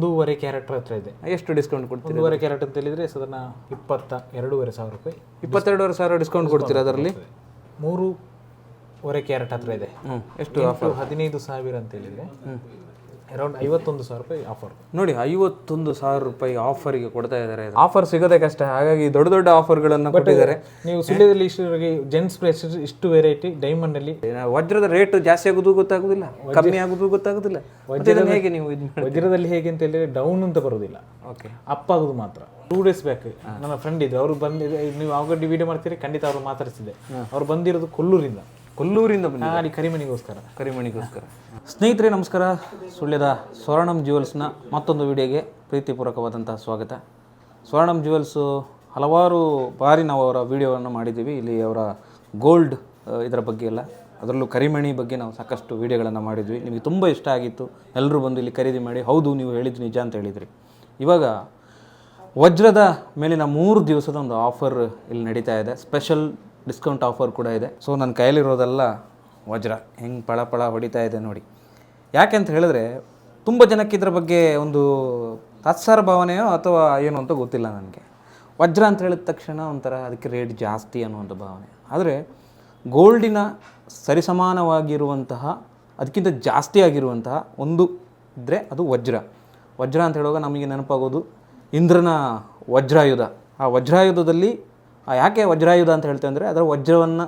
1.5 carrot ಹತ್ರ ಇದೆ. ಎಷ್ಟು ಡಿಸ್ಕೌಂಟ್ ಕೊಡ್ತೀರಿ? 1.5 ಕ್ಯಾರೆಟ್ ಅಂತ ಹೇಳಿದರೆ ಸಾಧಾರಣ 22,500 ರೂಪಾಯಿ. 22,500 ಡಿಸ್ಕೌಂಟ್ ಕೊಡ್ತೀರಾ ಅದರಲ್ಲಿ? 3.5 ಕ್ಯಾರೆಟ್ ಹತ್ರ ಇದೆ. ಎಷ್ಟು? 15,000 ಅಂತ ಹೇಳಿದರೆ ಅರೌಂಡ್ 51,000 ರೂಪಾಯಿ ಆಫರ್. ನೋಡಿ, 51,000 ರೂಪಾಯಿ ಆಫರಿಗೆ ಕೊಡ್ತಾ ಇದ್ದಾರೆ. ಆಫರ್ ಸಿಗೋದೇ ಕಷ್ಟ, ಹಾಗಾಗಿ ದೊಡ್ಡ ದೊಡ್ಡ ಆಫರ್ಗಳನ್ನು ಕೊಟ್ಟಿದ್ದಾರೆ. ನೀವು ಸುಳ್ಯದಲ್ಲಿ ಜೆಂಟ್ಸ್ ಪ್ಲೇಸ್ ಇಷ್ಟು ವೆರೈಟಿ ಡೈಮಂಡ್ ಅಲ್ಲಿ ವಜ್ರದ ರೇಟ್ ಜಾಸ್ತಿ ಆಗೋದು ಗೊತ್ತಾಗೋದಿಲ್ಲ, ಕಮ್ಮಿ ಆಗೋದು ಗೊತ್ತಾಗೋದಿಲ್ಲ. ಹೇಗೆ ನೀವು ವಜ್ರದಲ್ಲಿ ಹೇಗೆ ಅಂತ ಹೇಳಿದ್ರೆ ಡೌನ್ ಅಂತ ಬರೋದಿಲ್ಲ, ಓಕೆ, ಅಪ್ ಆಗೋದು ಮಾತ್ರ. 2 days ಬ್ಯಾಕ್ ನನ್ನ ಫ್ರೆಂಡ್ ಇದ್ರು, ಅವರು ಬಂದಿದೆ. ನೀವು ಆಲ್ರೆಡಿ ವಿಡಿಯೋ ಮಾಡ್ತೀರಿ, ಖಂಡಿತ ಅವರು ಮಾತಾಡಿಸಿದೆ. ಅವ್ರು ಬಂದಿರೋದು ಕೊಲ್ಲೂರಿಂದ ಅಲ್ಲಿ ಕರಿಮಣಿಗೋಸ್ಕರ. ಸ್ನೇಹಿತರೆ ನಮಸ್ಕಾರ. ಸುಳ್ಯದ ಸ್ವರ್ಣಂ ಜ್ಯುವೆಲ್ಸ್ನ ಮತ್ತೊಂದು ವಿಡಿಯೋಗೆ ಪ್ರೀತಿಪೂರ್ವಕವಾದಂತಹ ಸ್ವಾಗತ. ಸ್ವರ್ಣಂ ಜ್ಯುವೆಲ್ಸು ಹಲವಾರು ಬಾರಿ ನಾವು ಅವರ ವಿಡಿಯೋವನ್ನು ಮಾಡಿದ್ದೀವಿ. ಇಲ್ಲಿ ಅವರ ಗೋಲ್ಡ್ ಇದರ ಬಗ್ಗೆ ಎಲ್ಲ, ಅದರಲ್ಲೂ ಕರಿಮಣಿ ಬಗ್ಗೆ ನಾವು ಸಾಕಷ್ಟು ವಿಡಿಯೋಗಳನ್ನು ಮಾಡಿದ್ವಿ. ನಿಮಗೆ ತುಂಬ ಇಷ್ಟ ಆಗಿತ್ತು, ಎಲ್ಲರೂ ಬಂದು ಇಲ್ಲಿ ಖರೀದಿ ಮಾಡಿ ಹೌದು ನೀವು ಹೇಳಿದ್ದು ನಿಜ ಅಂತ ಹೇಳಿದ್ರಿ. ಇವಾಗ ವಜ್ರದ ಮೇಲಿನ 3 ದಿವಸದ ಒಂದು ಆಫರ್ ಇಲ್ಲಿ ನಡೀತಾ ಇದೆ. ಸ್ಪೆಷಲ್ ಡಿಸ್ಕೌಂಟ್ ಆಫರ್ ಕೂಡ ಇದೆ. ಸೊ ನನ್ನ ಕೈಯಲ್ಲಿರೋದೆಲ್ಲ ವಜ್ರ ಹೆಂಗೆ ಪಳ ಹೊಡಿತಾ ಇದೆ ನೋಡಿ. ಯಾಕೆ ಅಂತ ಹೇಳಿದ್ರೆ ತುಂಬ ಜನಕ್ಕೆ ಇದರ ಬಗ್ಗೆ ಒಂದು ತಾತ್ಸಾರ ಭಾವನೆಯೋ ಅಥವಾ ಏನು ಅಂತ ಗೊತ್ತಿಲ್ಲ ನನಗೆ. ವಜ್ರ ಅಂತ ಹೇಳಿದ ತಕ್ಷಣ ಒಂಥರ ಅದಕ್ಕೆ ರೇಟ್ ಜಾಸ್ತಿ ಅನ್ನುವಂಥ ಭಾವನೆ. ಆದರೆ ಗೋಲ್ಡಿನ ಸರಿಸಮಾನವಾಗಿರುವಂತಹ, ಅದಕ್ಕಿಂತ ಜಾಸ್ತಿ ಆಗಿರುವಂತಹ ಒಂದು ಇದ್ದರೆ ಅದು ವಜ್ರ. ವಜ್ರ ಅಂತ ಹೇಳುವಾಗ ನಮಗೆ ನೆನಪಾಗೋದು ಇಂದ್ರನ ವಜ್ರಾಯುಧ. ಆ ವಜ್ರಾಯುಧದಲ್ಲಿ ಯಾಕೆ ವಜ್ರಾಯುಧ ಅಂತ ಹೇಳ್ತೇವೆ ಅಂದರೆ ಅದರ ವಜ್ರವನ್ನು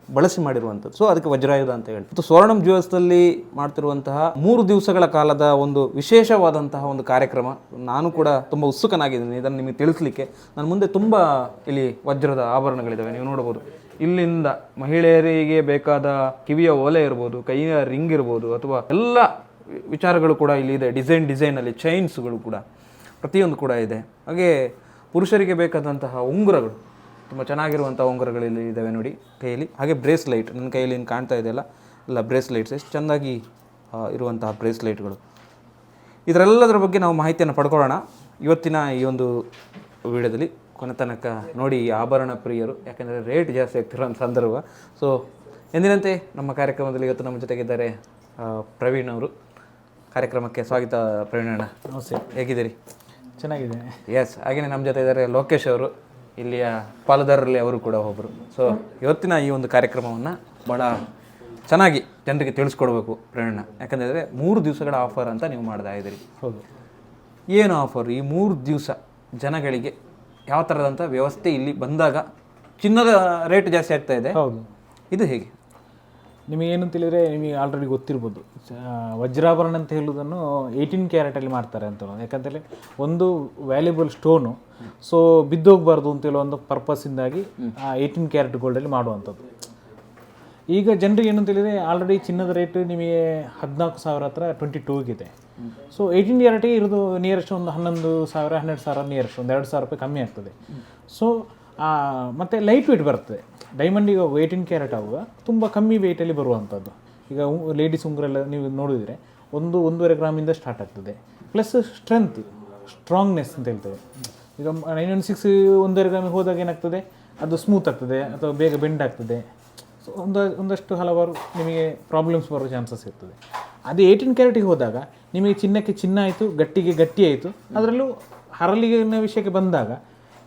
ಬಳಸಿ ಮಾಡಿರುವಂಥದ್ದು. ಸೊ ಅದಕ್ಕೆ ವಜ್ರಾಯುಧ ಅಂತ ಹೇಳಿ. ಮತ್ತು ಸ್ವರ್ಣಂ ಜ್ಯುವೆಲ್ಸ್ನಲ್ಲಿ ಮಾಡ್ತಿರುವಂತಹ 3 ದಿವಸಗಳ ಕಾಲದ ಒಂದು ವಿಶೇಷವಾದಂತಹ ಒಂದು ಕಾರ್ಯಕ್ರಮ. ನಾನು ಕೂಡ ತುಂಬ ಉತ್ಸುಕನಾಗಿದ್ದೀನಿ ಇದನ್ನು ನಿಮಗೆ ತಿಳಿಸ್ಲಿಕ್ಕೆ. ನನ್ನ ಮುಂದೆ ತುಂಬ ಇಲ್ಲಿ ವಜ್ರದ ಆಭರಣಗಳಿದ್ದಾವೆ, ನೀವು ನೋಡ್ಬೋದು. ಇಲ್ಲಿಂದ ಮಹಿಳೆಯರಿಗೆ ಬೇಕಾದ ಕಿವಿಯ ಓಲೆ ಇರ್ಬೋದು, ಕೈಯ ರಿಂಗ್ ಇರ್ಬೋದು, ಅಥವಾ ಎಲ್ಲ ವಿಚಾರಗಳು ಕೂಡ ಇಲ್ಲಿ ಇದೆ. ಡಿಸೈನಲ್ಲಿ ಚೈನ್ಸ್ಗಳು ಕೂಡ ಪ್ರತಿಯೊಂದು ಕೂಡ ಇದೆ. ಹಾಗೆ ಪುರುಷರಿಗೆ ಬೇಕಾದಂತಹ ಉಂಗುರಗಳು, ತುಂಬ ಚೆನ್ನಾಗಿರುವಂಥ ಉಂಗುರಗಳು ಇಲ್ಲಿ ಇದ್ದಾವೆ ನೋಡಿ ಕೈಯಲ್ಲಿ. ಹಾಗೆ ಬ್ರೇಸ್ಲೈಟ್, ನನ್ನ ಕೈಯಲ್ಲಿ ಏನು ಕಾಣ್ತಾ ಇದೆಯಲ್ಲ ಎಲ್ಲ ಬ್ರೇಸ್ಲೈಟ್ಸ್, ಎಷ್ಟು ಚೆಂದಾಗಿ ಇರುವಂತಹ ಬ್ರೇಸ್ಲೈಟ್ಗಳು. ಇದರೆಲ್ಲದರ ಬಗ್ಗೆ ನಾವು ಮಾಹಿತಿಯನ್ನು ಪಡ್ಕೊಳ್ಳೋಣ ಇವತ್ತಿನ ಈ ಒಂದು ವಿಡಿಯೋದಲ್ಲಿ. ಕೊನೆ ತನಕ ನೋಡಿ ಆಭರಣ ಪ್ರಿಯರು, ಯಾಕೆಂದರೆ ರೇಟ್ ಜಾಸ್ತಿ ಆಗ್ತಿರೋ ಸಂದರ್ಭ. ಸೊ ಎಂದಿನಂತೆ ನಮ್ಮ ಕಾರ್ಯಕ್ರಮದಲ್ಲಿ ಇವತ್ತು ನಮ್ಮ ಜೊತೆಗಿದ್ದಾರೆ ಪ್ರವೀಣ್ ಅವರು. ಕಾರ್ಯಕ್ರಮಕ್ಕೆ ಸ್ವಾಗತ ಪ್ರವೀಣ್ ಅಣ್ಣ. ನಮಸ್ತೆ, ಹೇಗಿದ್ದೀರಿ? ಚೆನ್ನಾಗಿದೆ. ಎಸ್, ಹಾಗೆಯೇ ನಮ್ಮ ಜೊತೆ ಇದ್ದಾರೆ ಲೋಕೇಶ್ ಅವರು, ಇಲ್ಲಿಯ ಪಾಲುದಾರರಲ್ಲಿ ಅವರು ಕೂಡ ಒಬ್ಬರು. ಸೊ ಇವತ್ತಿನ ಈ ಒಂದು ಕಾರ್ಯಕ್ರಮವನ್ನು ಭಾಳ ಚೆನ್ನಾಗಿ ಜನರಿಗೆ ತಿಳಿಸ್ಕೊಡ್ಬೇಕು ಪ್ರವೀಣ, ಯಾಕಂದರೆ 3 ದಿವಸಗಳ ಆಫರ್ ಅಂತ ನೀವು ಮಾಡ್ತಾ ಇದ್ದೀರಿ. ಹೌದು. ಏನು ಆಫರ್? ಈ 3 ದಿವಸ ಜನಗಳಿಗೆ ಯಾವ ಥರದಂಥ ವ್ಯವಸ್ಥೆ ಇಲ್ಲಿ ಬಂದಾಗ ಚಿನ್ನದ ರೇಟ್ ಜಾಸ್ತಿ ಆಗ್ತಾ ಇದೆ, ಹೌದು, ಇದು ಹೇಗೆ? ನಿಮಗೇನು ತಿಳಿದರೆ ನಿಮಗೆ ಆಲ್ರೆಡಿ ಗೊತ್ತಿರ್ಬೋದು, ವಜ್ರಾಭರಣ ಅಂತ ಹೇಳೋದನ್ನು 18 ಕ್ಯಾರೆಟಲ್ಲಿ ಮಾಡ್ತಾರೆ ಅಂತ. ಯಾಕಂತೇಳಿ ಒಂದು ವ್ಯಾಲ್ಯೂಬಲ್ ಸ್ಟೋನು, ಸೊ ಬಿದ್ದೋಗಬಾರ್ದು ಅಂತೇಳೋ ಒಂದು ಪರ್ಪಸ್ಸಿಂದಾಗಿ 18 ಕ್ಯಾರೆಟ್ ಗೋಲ್ಡಲ್ಲಿ ಮಾಡುವಂಥದ್ದು. ಈಗ ಜನರಿಗೆ ಏನು ತಿಳಿದರೆ ಆಲ್ರೆಡಿ ಚಿನ್ನದ ರೇಟ್ ನಿಮಗೆ 14,000 ಹತ್ರ 22 ಸೊ 18 ಕ್ಯಾರೆಟಿಗೆ ಇರೋದು ನಿಯರೆಸ್ಟ್ ಒಂದು 11,000 12,000 ನಿಯರೆಸ್ಟ್ ಒಂದು 2,000 ರೂಪಾಯಿ ಕಮ್ಮಿ ಆಗ್ತದೆ. ಸೊ ಮತ್ತು ಲೈಟ್ ವೆಯ್ಟ್ ಬರ್ತದೆ. ಡೈಮಂಡಿಗೆ 18 ಕ್ಯಾರೆಟ್ ಆಗುವ ತುಂಬ ಕಮ್ಮಿ ವೆಯ್ಟಲ್ಲಿ ಬರುವಂಥದ್ದು. ಈಗ ಲೇಡೀಸ್ ಉಂಗುರೆಲ್ಲ ನೀವು ನೋಡಿದರೆ 1.5 ಗ್ರಾಮಿಂದ ಸ್ಟಾರ್ಟ್ ಆಗ್ತದೆ. ಪ್ಲಸ್ ಸ್ಟ್ರಾಂಗ್ನೆಸ್ ಅಂತ ಹೇಳ್ತೇವೆ. ಈಗ 916 1.5 ಗ್ರಾಮಿಗೆ ಹೋದಾಗ ಏನಾಗ್ತದೆ, ಅದು ಸ್ಮೂತ್ ಆಗ್ತದೆ ಅಥವಾ ಬೇಗ ಬೆಂಡ್ ಆಗ್ತದೆ. ಸೊ ಒಂದಷ್ಟು ಹಲವಾರು ನಿಮಗೆ ಪ್ರಾಬ್ಲಮ್ಸ್ ಬರೋ ಚಾನ್ಸಸ್ ಇರ್ತದೆ. ಅದೇ 18 ಕ್ಯಾರೆಟಿಗೆ ಹೋದಾಗ ನಿಮಗೆ ಚಿನ್ನಕ್ಕೆ ಚಿನ್ನ ಆಯಿತು, ಗಟ್ಟಿಗೆ ಗಟ್ಟಿ ಆಯಿತು. ಅದರಲ್ಲೂ ಹರಳಿನ ವಿಷಯಕ್ಕೆ ಬಂದಾಗ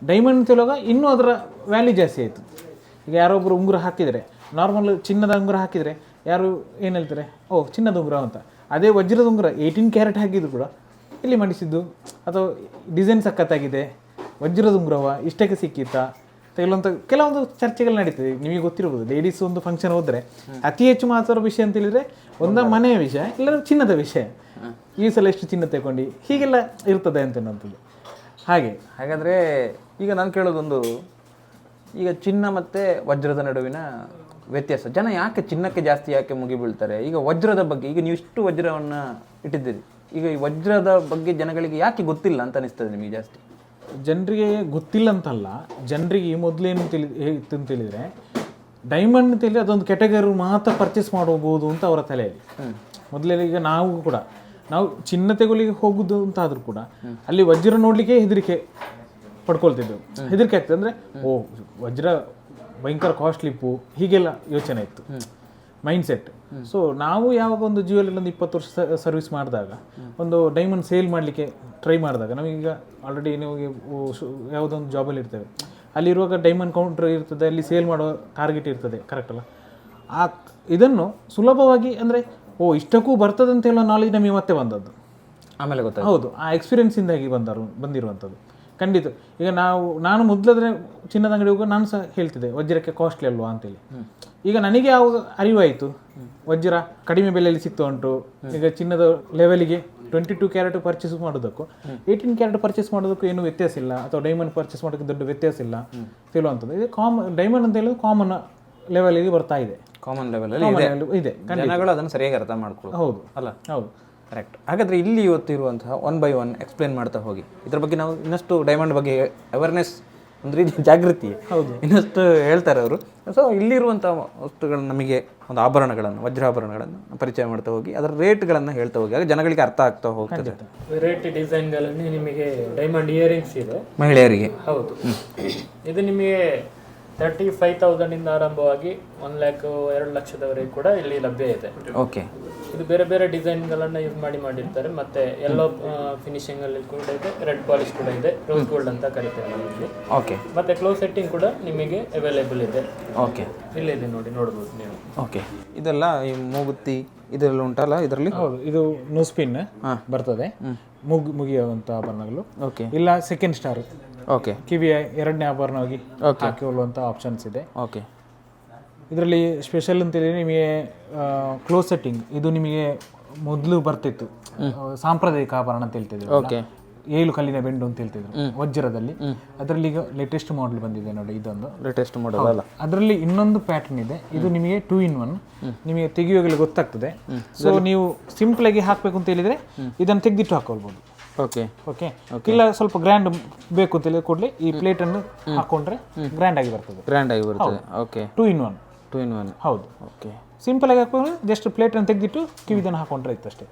ಡೈಮಂಡ್ ಅಂತ ಹೇಳುವಾಗ ಇನ್ನೂ ಅದರ ವ್ಯಾಲ್ಯೂ ಜಾಸ್ತಿ ಆಯಿತು. ಈಗ ಯಾರೊಬ್ಬರು ಉಂಗುರ ಹಾಕಿದರೆ, ನಾರ್ಮಲ್ ಚಿನ್ನದ ಉಂಗುರ ಹಾಕಿದರೆ ಯಾರು ಏನು ಹೇಳ್ತಾರೆ, ಓ ಚಿನ್ನದ ಉಂಗುರ ಅಂತ. ಅದೇ ವಜ್ರದ ಉಂಗುರ 18 ಕ್ಯಾರೆಟ್ ಹಾಕಿದ್ರು ಕೂಡ ಇಲ್ಲಿ ಮಾಡಿಸಿದ್ದು ಅಥವಾ ಡಿಸೈನ್ ಸಖತ್ತಾಗಿದೆ, ವಜ್ರದ ಉಂಗುರವ ಇಷ್ಟಕ್ಕೆ ಸಿಕ್ಕಿತ್ತಾ ಕೆಲವೊಂದು ಚರ್ಚೆಗಳು ನಡೀತದೆ. ನಿಮಗೆ ಗೊತ್ತಿರ್ಬೋದು, ಲೇಡೀಸ್ ಒಂದು ಫಂಕ್ಷನ್ ಹೋದರೆ ಅತಿ ಹೆಚ್ಚು ಮಾತಾಡೋ ವಿಷಯ ಅಂತ ಹೇಳಿದರೆ ಒಂದು ಮನೆಯ ವಿಷಯ, ಇಲ್ಲ ಚಿನ್ನದ ವಿಷಯ. ಈ ಸಲ ಎಷ್ಟು ಚಿನ್ನ ತಗೊಂಡು ಹೀಗೆಲ್ಲ ಇರ್ತದೆ ಅಂತನ್ನುವಂಥದ್ದು. ಹಾಗಾದರೆ ಈಗ ನಾನು ಕೇಳೋದೊಂದು, ಈಗ ಚಿನ್ನ ಮತ್ತು ವಜ್ರದ ನಡುವಿನ ವ್ಯತ್ಯಾಸ, ಜನ ಯಾಕೆ ಚಿನ್ನಕ್ಕೆ ಜಾಸ್ತಿ ಯಾಕೆ ಮುಗಿಬೀಳ್ತಾರೆ? ಈಗ ವಜ್ರದ ಬಗ್ಗೆ, ಈಗ ನೀವು ಇಷ್ಟು ವಜ್ರವನ್ನು ಇಟ್ಟಿದ್ದೀರಿ, ಈಗ ಈ ವಜ್ರದ ಬಗ್ಗೆ ಜನಗಳಿಗೆ ಯಾಕೆ ಗೊತ್ತಿಲ್ಲ ಅಂತ ಅನಿಸ್ತದೆ ನಿಮಗೆ? ಜಾಸ್ತಿ ಜನರಿಗೆ ಗೊತ್ತಿಲ್ಲ ಅಂತಲ್ಲ, ಜನರಿಗೆ ಮೊದಲೇನು ತಿಳಿದರೆ ಡೈಮಂಡ್ ಅಂತ ಹೇಳಿ ಅದೊಂದು ಕ್ಯಾಟಗರಿ ಮಾತ್ರ ಪರ್ಚೇಸ್ ಮಾಡಬಹುದು ಅಂತ ಅವರ ತಲೆಯಲ್ಲಿ ಮೊದಲೇ. ಈಗ ನಾವು ಚಿನ್ನ ತೆಗೊಳ್ಳಿಗೆ ಹೋಗುದು ಅಂತ ಆದರೂ ಕೂಡ ಅಲ್ಲಿ ವಜ್ರ ನೋಡಲಿಕ್ಕೆ ಹೆದರಿಕೆ ಪಡ್ಕೊಳ್ತಿದ್ದೆವು. ಹೆದರಿಕೆ ಆಗ್ತದೆ ಅಂದರೆ ಓ ವಜ್ರ ಭಯಂಕರ ಕಾಸ್ಟ್ಲಿಪ್ಪು, ಹೀಗೆಲ್ಲ ಯೋಚನೆ ಇತ್ತು, ಮೈಂಡ್ಸೆಟ್. ಸೊ ನಾವು ಯಾವಾಗ ಒಂದು ಜ್ಯುವೆಲ್ಲರಿ ಒಂದು 20 ವರ್ಷ ಸರ್ವಿಸ್ ಮಾಡಿದಾಗ ಒಂದು ಡೈಮಂಡ್ ಸೇಲ್ ಮಾಡಲಿಕ್ಕೆ ಟ್ರೈ ಮಾಡಿದಾಗ ನಮಗೀಗ ಆಲ್ರೆಡಿ ನೀವು ಯಾವುದೊಂದು ಜಾಬಲ್ಲಿ ಇರ್ತೇವೆ, ಅಲ್ಲಿರುವಾಗ ಡೈಮಂಡ್ ಕೌಂಟರ್ ಇರ್ತದೆ, ಅಲ್ಲಿ ಸೇಲ್ ಮಾಡೋ ಟಾರ್ಗೆಟ್ ಇರ್ತದೆ, ಕರೆಕ್ಟ್ ಅಲ್ಲ? ಆ ಇದನ್ನು ಸುಲಭವಾಗಿ ಅಂದರೆ ಇಷ್ಟಕ್ಕೂ ಬರ್ತದೆ ಅಂತ ಹೇಳೋ ನಾಲೆಜ್ ನಮಗೆ ಮತ್ತೆ ಬಂದದ್ದು ಆಮೇಲೆ ಗೊತ್ತಾಯ್ತು. ಹೌದು, ಆ ಎಕ್ಸ್ಪೀರಿಯನ್ಸಿಂದಾಗಿ ಬಂದಿರುವಂಥದ್ದು ಖಂಡಿತ. ಈಗ ನಾನು ಮೊದಲಾದ್ರೆ ಚಿನ್ನದ ಅಂಗಡಿ ಹೋಗುವ ನಾನು ಸಹ ಹೇಳ್ತಿದ್ದೆ ವಜ್ರಕ್ಕೆ ಕಾಸ್ಟ್ಲಿ ಅಲ್ವಾ ಅಂತೇಳಿ. ಈಗ ನನಗೆ ಯಾವ ಅರಿವಾಯಿತು, ವಜ್ರ ಕಡಿಮೆ ಬೆಲೆಯಲ್ಲಿ ಸಿಗ್ತಾ ಉಂಟು. ಈಗ ಚಿನ್ನದ ಲೆವೆಲಿಗೆ 22 ಕ್ಯಾರೆಟ್ ಪರ್ಚೇಸ್ ಮಾಡೋದಕ್ಕೂ 18 ಕ್ಯಾರೆಟ್ ಪರ್ಚೇಸ್ ಮಾಡೋದಕ್ಕೂ ಏನು ವ್ಯತ್ಯಾಸ ಇಲ್ಲ, ಅಥವಾ ಡೈಮಂಡ್ ಪರ್ಚೇಸ್ ಮಾಡೋದಕ್ಕೆ ದೊಡ್ಡ ವ್ಯತ್ಯಾಸ ಇಲ್ಲ ತಿಳುವಂಥದ್ದು. ಇದು ಡೈಮಂಡ್ ಅಂತ ಹೇಳೋದು ಕಾಮನ್ ಲೆವೆಲಿಗೆ ಬರ್ತಾ ಇದೆ, ಕಾಮನ್ ಲೆವೆಲಲ್ಲಿ ಇದೆ. ಜನಗಳು ಅದನ್ನು ಸರಿಯಾಗಿ ಅರ್ಥ ಮಾಡ್ಕೊಳ್ಳೋದು. ಹೌದು ಅಲ್ಲ? ಹೌದು, ಕರೆಕ್ಟ್. ಹಾಗಾದರೆ ಇಲ್ಲಿ ಇವತ್ತಿರುವಂತಹ 1 by 1 ಎಕ್ಸ್ಪ್ಲೇನ್ ಮಾಡ್ತಾ ಹೋಗಿ. ಇದ್ರ ಬಗ್ಗೆ ನಾವು ಇನ್ನಷ್ಟು ಡೈಮಂಡ್ ಬಗ್ಗೆ ಅವೇರ್ನೆಸ್ ಅಂದರೆ ಜಾಗೃತಿ ಇನ್ನಷ್ಟು ಹೇಳ್ತಾರೆ ಅವರು. ಸೊ ಇಲ್ಲಿರುವಂಥ ವಸ್ತುಗಳನ್ನು ನಮಗೆ ಒಂದು ಆಭರಣಗಳನ್ನು, ವಜ್ರಾಭರಣಗಳನ್ನು ಪರಿಚಯ ಮಾಡ್ತಾ ಹೋಗಿ ಅದರ ರೇಟ್ಗಳನ್ನು ಹೇಳ್ತಾ ಹೋಗಿ, ಆಗ ಜನಗಳಿಗೆ ಅರ್ಥ ಆಗ್ತಾ ಹೋಗ್ತದೆ. ವೆರೈಟಿ ಡಿಸೈನ್ಗಳಲ್ಲಿ ನಿಮಗೆ ಡೈಮಂಡ್ ಇಯರಿಂಗ್ಸ್ ಇದೆ ಮಹಿಳೆಯರಿಗೆ. ಹೌದು, ಇದು ನಿಮಗೆ 35,000 ಇಂದ ಆರಂಭವಾಗಿ 1 ಲಕ್ಷ 2 ಲಕ್ಷದವರೆಗೆ ಕೂಡ ಇಲ್ಲಿ ಲಭ್ಯ ಇದೆ. ಓಕೆ. ಇದು ಬೇರೆ ಬೇರೆ ಡಿಸೈನ್ಗಳನ್ನು ಯೂಸ್ ಮಾಡಿರ್ತಾರೆ. ಮತ್ತೆ ಎಲ್ಲೋ ಫಿನಿಶಿಂಗ್ ಅಲ್ಲಿ ಕೂಡ ಇದೆ, ರೆಡ್ ಪಾಲಿಶ್ ಕೂಡ ಇದೆ, ರೋಸ್ ಗೋಲ್ಡ್ ಅಂತ ಕರಿತೇವೆ ನಮ್ಮಲ್ಲಿ. ಓಕೆ. ಮತ್ತೆ ಕ್ಲೋಸ್ ಸೆಟ್ಟಿಂಗ್ ಕೂಡ ನಿಮಗೆ ಅವೈಲೇಬಲ್ ಇದೆ. ಓಕೆ. ಇಲ್ಲಿದೆ ನೋಡ್ಬೋದು ನೀವು. ಓಕೆ. ಇದೆಲ್ಲ ಈ ಮೂಗುತ್ತಿ ಇದೆಲ್ಲ ಉಂಟಲ್ಲ ಇದರಲ್ಲಿ? ಹೌದು, ಇದು ನ್ಯೂಸ್ಪಿನ್ ಬರ್ತದೆ, ಮುಗಿಯುವಂಥ ಆಭರಣಗಳು. ಓಕೆ. ಇಲ್ಲ ಸೆಕೆಂಡ್ ಸ್ಟಾರ್, ಓಕೆ, ಕಿವಿಯ 2ನೇ ಆಭರಣವಾಗಿ ಹಾಕಿಕೊಳ್ಳುವಂಥ ಆಪ್ಷನ್ಸ್ ಇದೆ. ಓಕೆ. ಇದರಲ್ಲಿ ಸ್ಪೆಷಲ್ ಅಂತೇಳಿ ನಿಮಗೆ ಕ್ಲೋಸ್ ಸೆಟ್ಟಿಂಗ್, ಇದು ನಿಮಗೆ ಮೊದಲು ಬರ್ತಿತ್ತು, ಸಾಂಪ್ರದಾಯಿಕ ಆಭರಣ ಅಂತ ಹೇಳ್ತಿದ್ರು. ಓಕೆ. 7 ಕಲ್ಲಿನ ಬೆಂಡು ಅಂತ ಹೇಳ್ತಿದ್ರು ವಜ್ರದಲ್ಲಿ. ಅದರಲ್ಲಿ ಈಗ ಲೇಟೆಸ್ಟ್ ಮಾಡೆಲ್ ಬಂದಿದೆ ನೋಡಿ, ಇದೊಂದು ಲೇಟೆಸ್ಟ್ ಮಾಡೆಲ್ ಅಲ್ಲ. ಅದರಲ್ಲಿ ಇನ್ನೊಂದು ಪ್ಯಾಟರ್ನ್ ಇದೆ, ಇದು ನಿಮಗೆ 2 in 1, ನಿಮಗೆ ತೆಗೆಯುವಾಗಲೇ ಗೊತ್ತಾಗ್ತದೆ. ಸೊ ನೀವು ಸಿಂಪಲ್ ಆಗಿ ಹಾಕಬೇಕು ಅಂತ ಹೇಳಿದ್ರೆ ಇದನ್ನು ತೆಗೆದಿಟ್ಟು ಹಾಕೊಳ್ಬೋದು. ಓಕೆ. ಓಕೆ. ಇಲ್ಲ ಸ್ವಲ್ಪ ಗ್ರ್ಯಾಂಡ್ ಬೇಕು ಅಂತ ಹೇಳಿದ್ರೆ ಕೂಡಲೇ ಈ ಪ್ಲೇಟ್ ಅನ್ನು ಹಾಕೊಂಡ್ರೆ ಗ್ರ್ಯಾಂಡ್ ಆಗಿ ಬರ್ತದೆ. ಗ್ರ್ಯಾಂಡ್ ಆಗಿ ಬರ್ತದೆ. ಓಕೆ. 2 in 1. 2 in 1. ಹೌದು. ಓಕೆ. ಸಿಂಪಲ್ ಆಗಿ ಹಾಕೊಂಡ್ರೆ ಜಸ್ಟ್ ಪ್ಲೇಟ್ ಅನ್ನು ತೆಗೆದಿಟ್ಟು ಕಿವಿದನ್ನು ಹಾಕೊಂಡ್ರೆ ಇತ್ತು ಅಷ್ಟೇ.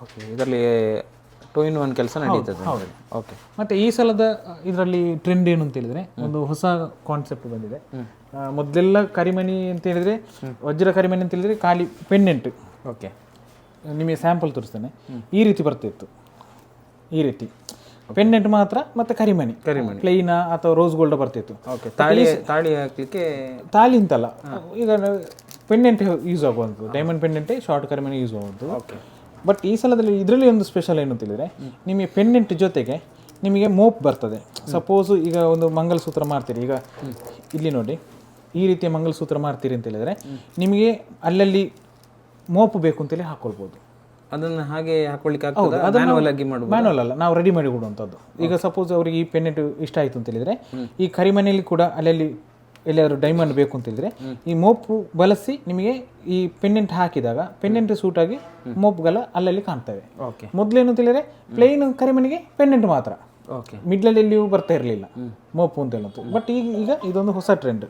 ಓಕೆ. ಇದರಲ್ಲಿ 2 in 1 ಕೆಲಸ ನಡೀತದೆ. ಓಕೆ. ಮತ್ತೆ ಈ ಸಲದ ಇದರಲ್ಲಿ ಟ್ರೆಂಡ್ ಏನು ಅಂತ ಹೇಳಿದ್ರೆ ಒಂದು ಹೊಸ ಕಾನ್ಸೆಪ್ಟ್ ಬಂದಿದೆ. ಮೊದಲೆಲ್ಲ ಕರಿಮಣಿ ಅಂತ ಹೇಳಿದ್ರೆ, ವಜ್ರ ಕರಿಮಣಿ ಅಂತ ಹೇಳಿದ್ರೆ ಖಾಲಿ ಪೆಂಡೆಂಟ್. ಓಕೆ. ನಿಮಗೆ ಸ್ಯಾಂಪಲ್ ತೋರಿಸ್ತೇನೆ. ಈ ರೀತಿ ಬರ್ತಿತ್ತು, ಈ ರೀತಿ ಪೆಂಡೆಂಟ್ ಮಾತ್ರ, ಮತ್ತೆ ಕರಿಮಣಿ ಪ್ಲೈನ ಅಥವಾ ರೋಸ್ ಗೋಲ್ಡ್ ಬರ್ತಿತ್ತು. ಓಕೆ. ತಾಳಿ ಹಾಕ್ಲಿಕ್ಕೆ ತಾಳಿ ಅಂತಲ್ಲ, ಈಗ ಪೆಂಡೆಂಟ್ ಯೂಸ್ ಆಗುವಂಥದ್ದು, ಡೈಮಂಡ್ ಪೆಂಡೆಂಟೇ ಶಾರ್ಟ್ ಕರಿಮಣಿ ಯೂಸ್ ಆಗುವಂಥದ್ದು. ಓಕೆ. ಬಟ್ ಈ ಸಲದಲ್ಲಿ ಇದರಲ್ಲಿ ಒಂದು ಸ್ಪೆಷಲ್ ಏನು ಅಂತ ಹೇಳಿದ್ರೆ, ನಿಮಗೆ ಪೆಂಡೆಂಟ್ ಜೊತೆಗೆ ನಿಮಗೆ ಮೋಪ್ ಬರ್ತದೆ. ಸಪೋಸು ಈಗ ಒಂದು ಮಂಗಲಸೂತ್ರ ಮಾಡ್ತೀರಿ, ಈಗ ಇಲ್ಲಿ ನೋಡಿ ಈ ರೀತಿಯ ಮಂಗಲಸೂತ್ರ ಮಾಡ್ತೀರಿ ಅಂತ ಹೇಳಿದ್ರೆ ನಿಮಗೆ ಅಲ್ಲಲ್ಲಿ ಮೋಪ್ ಬೇಕು ಅಂತೇಳಿ ಹಾಕೊಳ್ಬೋದು. ಅದನ್ನು ಹಾಗೆ ಹಾಕೊಳ್ಳಿಕ್ಕೆ ಆಗ್ತದೆ? ಮ್ಯಾನುವಲ್ ಅಲ್ಲ, ನಾವು ರೆಡಿ ಮಾಡಿ ಕೊಡುವಂಥದ್ದು. ಈಗ ಸಪೋಸ್ ಅವರಿಗೆ ಈ ಪೆಂಡೆಂಟ್ ಇಷ್ಟ ಆಯಿತು ಅಂತ ಹೇಳಿದ್ರೆ, ಈ ಕರಿಮನೆಯಲ್ಲಿ ಕೂಡ ಅಲ್ಲಲ್ಲಿ ಎಲ್ಲಾದರೂ ಡೈಮಂಡ್ ಬೇಕು ಅಂತ ಹೇಳಿದ್ರೆ ಈ ಮೋಪು ಬಳಸಿ ನಿಮಗೆ ಈ ಪೆಂಡೆಂಟ್ ಹಾಕಿದಾಗ ಪೆಂಡೆಂಟ್ ಸೂಟ್ ಆಗಿ ಮೋಪ್ಗಳ ಅಲ್ಲಲ್ಲಿ ಕಾಣ್ತವೆ. ಮೊದಲೇನು ಅಂತ ಹೇಳಿದ್ರೆ ಪ್ಲೈನ್ ಕರಿಮನೆಗೆ ಪೆಂಡೆಂಟ್ ಮಾತ್ರ, ಮಿಡ್ಲಲ್ಲಿ ಎಲ್ಲಿಯೂ ಬರ್ತಾ ಇರಲಿಲ್ಲ ಮೋಪು ಅಂತ ಹೇಳೋದು. ಬಟ್ ಈಗ ಇದೊಂದು ಹೊಸ ಟ್ರೆಂಡ್,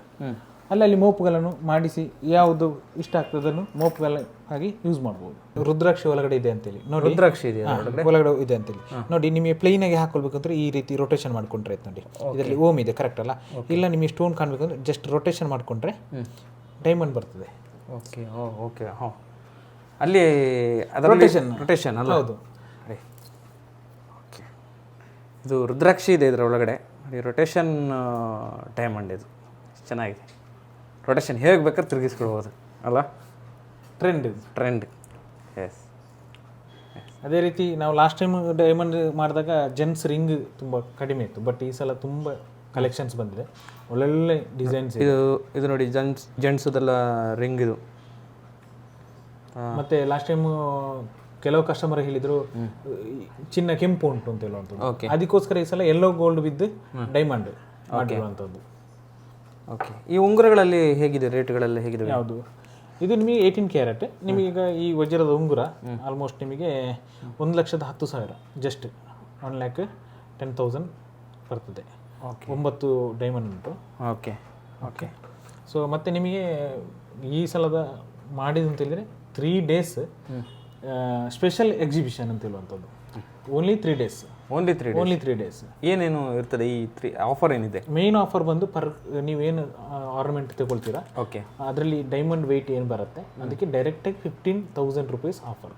ಅಲ್ಲಲ್ಲಿ ಮೋಪುಗಳನ್ನು ಮಾಡಿಸಿ ಯಾವುದು ಇಷ್ಟ ಆಗ್ತದನ್ನು ಮೋಪುಗಳ ಆಗಿ ಯೂಸ್ ಮಾಡ್ಬೋದು. ರುದ್ರಾಕ್ಷಿ ಒಳಗಡೆ ಇದೆ ಅಂತೇಳಿ ನೋಡಿ, ರುದ್ರಾಕ್ಷಿ ಇದೆ ಒಳಗಡೆ ಇದೆ ಅಂತೇಳಿ ನೋಡಿ. ನಿಮಗೆ ಪ್ಲೈನ್ ಆಗಿ ಹಾಕೊಳ್ಬೇಕಂದ್ರೆ ಈ ರೀತಿ ರೊಟೇಷನ್ ಮಾಡ್ಕೊಂಡ್ರೆ ಆಯ್ತು ನೋಡಿ. ಇದರಲ್ಲಿ ಓಮ್ ಇದೆ, ಕರೆಕ್ಟ್ ಅಲ್ಲ? ಇಲ್ಲ ನಿಮಗೆ ಸ್ಟೋನ್ ಕಾಣಬೇಕಂದ್ರೆ ಜಸ್ಟ್ ರೊಟೇಷನ್ ಮಾಡ್ಕೊಂಡ್ರೆ ಡೈಮಂಡ್ ಬರ್ತದೆ. ಓಕೆ. ಓಕೆ. ಹಾಂ, ಅಲ್ಲಿ ರೊಟೇಷನ್ ಅಲ್ಲ? ಹೌದು. ಓಕೆ. ಇದು ರುದ್ರಾಕ್ಷಿ ಇದೆ ಇದರ ಒಳಗಡೆ, ರೊಟೇಷನ್ ಡೈಮಂಡ್. ಇದು ಚೆನ್ನಾಗಿದೆ, ರೊಟೇಷನ್ ಹೇಗೆ ಬೇಕಾದ್ರೆ ತಿರುಗಿಸ್ಕೊಳ್ಬೋದು ಅಲ್ಲ? ಟ್ರೆಂಡ್. ಎಸ್. ಅದೇ ರೀತಿ ನಾವು ಲಾಸ್ಟ್ ಟೈಮ್ ಡೈಮಂಡ್ ಮಾಡಿದಾಗ ಜೆಂಟ್ಸ್ ರಿಂಗ್ ತುಂಬ ಕಡಿಮೆ ಇತ್ತು, ಬಟ್ ಈ ಸಲ ತುಂಬ ಕಲೆಕ್ಷನ್ಸ್ ಬಂದಿದೆ, ಒಳ್ಳೊಳ್ಳೆ ಡಿಸೈನ್ಸ್. ಇದು ನೋಡಿ ಜೆಂಟ್ಸದೆಲ್ಲ ರಿಂಗ್ ಇದು. ಮತ್ತೆ ಲಾಸ್ಟ್ ಟೈಮ್ ಕೆಲವು ಕಸ್ಟಮರ್ ಹೇಳಿದ್ರು ಚಿನ್ನ ಕೆಂಪು ಉಂಟು ಅಂತ ಹೇಳುವಂಥದ್ದು, ಅದಕ್ಕೋಸ್ಕರ ಈ ಸಲ ಎಲ್ಲೋ ಗೋಲ್ಡ್ ಬಿದ್ದು ಡೈಮಂಡ್ ಮಾಡಿರುವಂಥದ್ದು. ಓಕೆ. ಈ ಉಂಗುರಗಳಲ್ಲಿ ಹೇಗಿದೆ, ರೇಟ್ಗಳೆಲ್ಲ ಹೇಗಿದೆ? ಯಾವುದು? ಇದು ನಿಮಗೆ 18 ಕ್ಯಾರೆಟ್. ನಿಮಗೀಗ ಈ ವಜ್ರದ ಉಂಗುರ ಆಲ್ಮೋಸ್ಟ್ ನಿಮಗೆ 1,10,000, ಜಸ್ಟ್ 1,10,000 ಬರ್ತದೆ. 9 ಡೈಮಂಡ್ ಉಂಟು. ಓಕೆ. ಓಕೆ. ಸೊ ಮತ್ತೆ ನಿಮಗೆ ಈ ಸಲದ ಮಾಡಿದ್ದು ಅಂತ ಹೇಳಿದ್ರೆ 3 days ಸ್ಪೆಷಲ್ ಎಕ್ಸಿಬಿಷನ್ ಅಂತ ಹೇಳುವಂಥದ್ದು. Only 3 days. Only 3 days. ಏನೇನು ಇರ್ತದೆ ಈ ಆಫರ್? ಏನಿದೆ ಮೇನ್ ಆಫರ್ ಬಂದು ನೀವೇನು ಆರ್ನಮೆಂಟ್ ತಗೊಳ್ತೀರಾ, ಓಕೆ, ಅದರಲ್ಲಿ ಡೈಮಂಡ್ ವೆಯ್ಟ್ ಏನು ಬರುತ್ತೆ ಅದಕ್ಕೆ ಡೈರೆಕ್ಟಾಗಿ 15,000 rupees offer.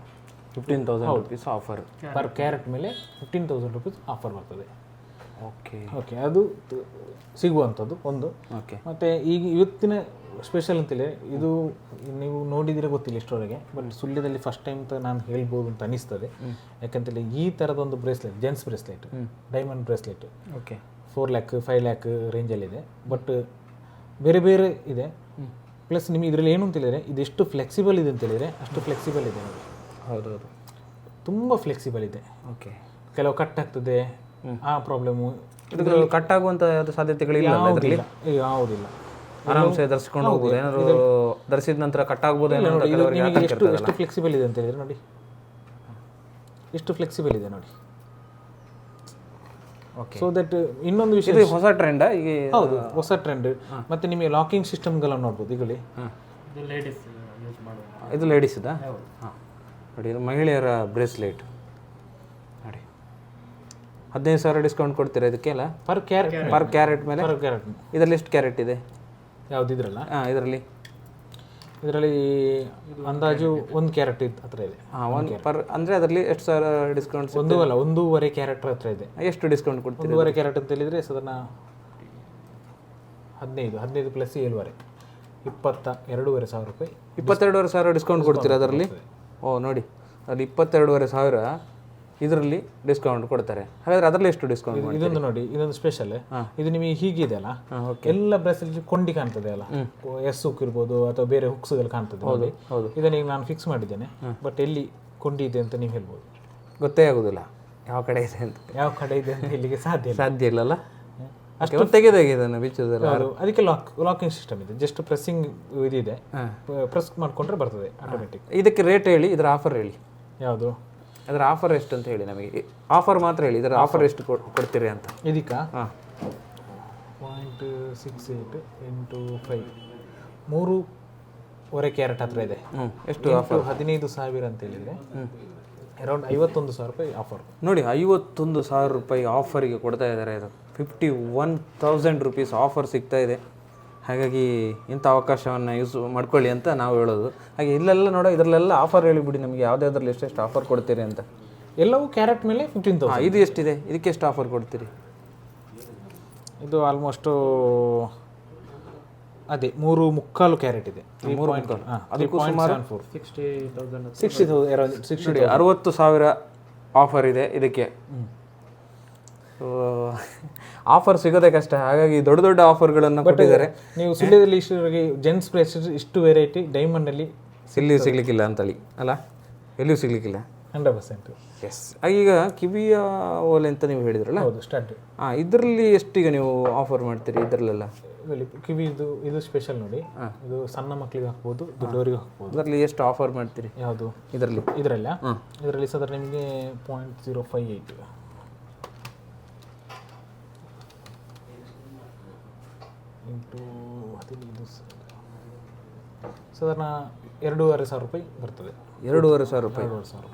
15,000 rupees offer per carrot ಮೇಲೆ 15,000 ರುಪೀಸ್ ಆಫರ್ ಬರ್ತದೆ. ಓಕೆ ಓಕೆ, ಅದು ಸಿಗುವಂಥದ್ದು ಒಂದು. ಓಕೆ, ಮತ್ತು ಈಗ ಇವತ್ತಿನ ಸ್ಪೆಷಲ್ ಅಂತೇಳಿ ಇದು ನೀವು ನೋಡಿದರೆ ಗೊತ್ತಿಲ್ಲ ಇಷ್ಟರವರೆಗೆ, ಬಟ್ ಸುಳ್ಯದಲ್ಲಿ ಫಸ್ಟ್ ಟೈಮ್ ಅಂತ ನಾನು ಹೇಳ್ಬೋದು ಅಂತ ಅನಿಸ್ತದೆ. ಯಾಕಂತೇಳಿ ಈ ಥರದೊಂದು bracelet, gents bracelet, diamond bracelet okay 4 lakh 5 lakh ರೇಂಜಲ್ಲಿದೆ. ಬಟ್ ಬೇರೆ ಬೇರೆ ಇದೆ. ಪ್ಲಸ್ ನಿಮಗೆ ಇದರಲ್ಲಿ ಏನು ಅಂತೇಳಿದರೆ ಇದೆಷ್ಟು ಫ್ಲೆಕ್ಸಿಬಲ್ ಇದೆ ಅಂತೇಳಿದರೆ ಅಷ್ಟು ಫ್ಲೆಕ್ಸಿಬಲ್ ಇದೆ ನೋಡಿ. ಹೌದೌದು, ತುಂಬ ಫ್ಲೆಕ್ಸಿಬಲ್ ಇದೆ. ಓಕೆ, ಕೆಲವು ಕಟ್ ಆಗ್ತದೆ, ಆ ಪ್ರಾಬ್ಲಮ್ಮು ಇದು ಕಟ್ ಆಗುವಂಥ ಯಾವುದು ಸಾಧ್ಯತೆಗಳಿಲ್ಲ, ಯಾವುದಿಲ್ಲ. ಆರಾಮ್ಸೆ ಧರಿಸ್ಕೊಂಡು ಹೋಗ್ಬೋದು. ಏನಾದ್ರು ಧರಿಸಿದ ನಂತರ ಕಟ್ ಆಗ್ಬೋದು ಏನೋ ಅಂತ ಕೆಲವರಿಗೆ ನಿಮಗೆ ಎಷ್ಟು ಫ್ಲೆಕ್ಸಿಬಲ್ ಇದೆ ಅಂತ ಹೇಳಿದ್ರೆ ನೋಡಿ, ಎಷ್ಟು ಫ್ಲೆಕ್ಸಿಬಲ್ ಇದೆ ನೋಡಿ. ಓಕೆ, ಸೊ ದಟ್ ಇನ್ನೊಂದು ವಿಷಯ, ಇದು ಹೊಸ ಟ್ರೆಂಡ್ ಈಗ. ಹೌದು, ಹೊಸ ಟ್ರೆಂಡ್. ಮತ್ತೆ ನಿಮಗೆ ಲಾಕಿಂಗ್ ಸಿಸ್ಟಮ್ಗಳನ್ನು ನೋಡ್ಬೋದು ಈಗಲೇ. ಇದು ಲೇಡೀಸ್ ಯೂಸ್ ಮಾಡುವ. ಇದು ಲೇಡೀಸ್ದಾ? ಹಾಂ, ನೋಡಿ ಇದು ಮಹಿಳೆಯರ ಬ್ರೇಸ್ಲೆಟ್ ನೋಡಿ. 15,000 ಡಿಸ್ಕೌಂಟ್ ಕೊಡ್ತೀರಾ ಇದಕ್ಕೆಲ್ಲ? ಪರ್ ಕ್ಯಾರೆಟ್ ಮೇಲೆ. Per carrot. ಇದರಲ್ಲಿ ಎಷ್ಟು ಕ್ಯಾರೆಟ್ ಇದೆ? ಯಾವ್ದು ಇದ್ರಲ್ಲ? ಹಾಂ, ಇದರಲ್ಲಿ ಅಂದಾಜು 1 ಕ್ಯಾರೆಟ್ ಹತ್ರ ಇದೆ. ಹಾಂ, ಒಂದು ಪರ್ ಅಂದರೆ ಅದರಲ್ಲಿ ಎಷ್ಟು ಸಾವಿರ ಡಿಸ್ಕೌಂಟ್ಸ್? 1.5 ಕ್ಯಾರೆಟ್ ಹತ್ರ ಇದೆ. ಎಷ್ಟು ಡಿಸ್ಕೌಂಟ್ ಕೊಡ್ತೀರಿ? 1.5 ಕ್ಯಾರೆಟ್ ಅಂತ ಹೇಳಿದರೆ ಸಾಧಾರಣ 15 ಪ್ಲಸ್ 7.5 22,500 ರೂಪಾಯಿ. 22,500 ಡಿಸ್ಕೌಂಟ್ ಕೊಡ್ತೀರಾ ಅದರಲ್ಲಿ? ಓ ನೋಡಿ, ಅಲ್ಲಿ 22,500 ಇದರಲ್ಲಿ ಡಿಸ್ಕೌಂಟ್ ಕೊಡ್ತಾರೆ. ಹಾಗಾದ್ರೆ ಅದರಲ್ಲಿ ಎಷ್ಟು ಡಿಸ್ಕೌಂಟ್? ಇದೊಂದು ನೋಡಿ, ಇದೊಂದು ಸ್ಪೆಷಲ್. ಇದು ನಿಮಗೆ ಹೀಗಿದೆ ಅಲ್ಲ, ಎಲ್ಲ ಬ್ರೆಸ್ಲೆಟ್ ಕೊಂಡಿ ಕಾಣ್ತದೆ ಅಲ್ಲ, ಎಸ್ ಹುಕ್ ಇರ್ಬೋದು ಅಥವಾ ಬೇರೆ ಹುಕ್ಸ್ಗಳು ಕಾಣ್ತದೆ. ಇದನ್ನ ಈಗ ನಾನು ಫಿಕ್ಸ್ ಮಾಡಿದ್ದೇನೆ, ಬಟ್ ಎಲ್ಲಿ ಕೊಂಡಿ ಇದೆ ಅಂತ ನೀವು ಹೇಳ್ಬೋದು. ಗೊತ್ತೇ ಆಗುದಿಲ್ಲ ಯಾವ ಕಡೆ ಇದೆ ಅಂತ. ಯಾವ ಕಡೆ ಇದೆ ಅಂತ ಇಲ್ಲಿಗೆ ಸಾಧ್ಯ ಇಲ್ಲಲ್ಲ. ಅಷ್ಟು ತೆಗೆದಾಗಿದ್ದಾನೆ ಬಿಚ್ಚೋದಲ್ಲ. ಅದಕ್ಕೆ ಲಾಕಿಂಗ್ ಸಿಸ್ಟಮ್ ಇದೆ. ಜಸ್ಟ್ ಪ್ರೆಸ್ಸಿಂಗ್ ಇದಿದೆ, ಪ್ರೆಸ್ ಮಾಡ್ಕೊಂಡ್ರೆ ಬರ್ತದೆ ಆಟೋಮೆಟಿಕ್. ಇದಕ್ಕೆ ರೇಟ್ ಹೇಳಿ, ಇದರ ಆಫರ್ ಹೇಳಿ. ಯಾವುದು ಅದರ ಆಫರ್ ಎಷ್ಟು ಅಂತ ಹೇಳಿ ನಮಗೆ. ಆಫರ್ ಮಾತ್ರ ಹೇಳಿ, ಇದರ ಆಫರ್ ಎಷ್ಟು ಕೊಡ್ತೀರಿ ಅಂತ. ಇದಕ್ಕೆ ಹಾಂ, 0.68 × 5 3.5 ಕ್ಯಾರೆಟ್ ಹತ್ರ ಇದೆ. ಎಷ್ಟು ಆಫರ್? 15,000 ಅಂತ ಹೇಳಿದರೆ ಅರೌಂಡ್ 51,000 ರೂಪಾಯಿ ಆಫರ್. ನೋಡಿ, 51,000 ರೂಪಾಯಿ ಆಫರಿಗೆ ಕೊಡ್ತಾ ಇದ್ದಾರೆ. ಇದು 51,000 ರುಪೀಸ್ ಆಫರ್ ಸಿಗ್ತಾ ಇದೆ. ಹಾಗಾಗಿ ಇಂಥ ಅವಕಾಶವನ್ನು ಯೂಸ್ ಮಾಡ್ಕೊಳ್ಳಿ ಅಂತ ನಾವು ಹೇಳೋದು. ಹಾಗೆ ಇಲ್ಲೆಲ್ಲ ನೋಡೋ ಇದರಲ್ಲೆಲ್ಲ ಆಫರ್ ಹೇಳಿಬಿಡಿ ನಮಗೆ, ಯಾವುದ್ಯಾವ್ದ್ರಲ್ಲಿ ಎಷ್ಟೆಷ್ಟು ಆಫರ್ ಕೊಡ್ತೀರಿ ಅಂತ. ಎಲ್ಲವೂ ಕ್ಯಾರೆಟ್ ಮೇಲೆ 15,000. ಇದು ಎಷ್ಟಿದೆ? ಇದಕ್ಕೆ ಎಷ್ಟು ಆಫರ್ ಕೊಡ್ತೀರಿ? ಇದು ಆಲ್ಮೋಸ್ಟು ಅದೇ 3.25 ಕ್ಯಾರೆಟ್ ಇದೆ. 3.25. ಅದಕ್ಕೂ ಸುಮಾರು 60,000 ಆಫರ್ ಇದೆ ಇದಕ್ಕೆ. ಆಫರ್ ಸಿಗೋದೇ ಕಷ್ಟ. ಹಾಗಾಗಿ ದೊಡ್ಡ ದೊಡ್ಡ ಆಫರ್ಗಳನ್ನು ಕೊಟ್ಟಿದ್ದಾರೆ. ನೀವು ಸುಳ್ಯದಲ್ಲಿ ಇಷ್ಟವರೆಗೆ ಜೆಂಟ್ಸ್ ಬ್ರೇಸ್ಲೆಟ್ ಇಷ್ಟು ವೆರೈಟಿ ಡೈಮಂಡಲ್ಲಿ ಸಿಗ್ಲಿಕ್ಕಿಲ್ಲ ಅಂತಳಿ ಅಲ್ಲ, ಎಲ್ಲಿಯೂ ಸಿಗ್ಲಿಕ್ಕಿಲ್ಲ. 100%. ಎಸ್. ಈಗ ಕಿವಿಯ ಓಲೆ ಅಂತ ನೀವು ಹೇಳಿದ್ರಲ್ಲ, ಹೌದು, ಸ್ಟಾರ್ಟ್. ಹಾಂ, ಇದರಲ್ಲಿ ಎಷ್ಟೀಗ ನೀವು ಆಫರ್ ಮಾಡ್ತೀರಿ ಇದರಲ್ಲೆಲ್ಲ? ಕಿವಿದು ಇದು ಸ್ಪೆಷಲ್ ನೋಡಿ, ಇದು ಸಣ್ಣ ಮಕ್ಕಳಿಗೆ ಹಾಕ್ಬೋದು, ದೊಡ್ಡವರಿಗೆ ಹಾಕ್ಬೋದು. ಇದರಲ್ಲಿ ಎಷ್ಟು ಆಫರ್ ಮಾಡ್ತೀರಿ? ಯಾವುದು ಇದರಲ್ಲಿ? ಇದರಲ್ಲಿ ಸಾಧಾರಣ ನಿಮಗೆ 0.058 ಇಂಟು 15 ಸಾಧಾರಣ 2,500 ರೂಪಾಯಿ ಬರ್ತದೆ. 2,500 ರೂಪಾಯಿ.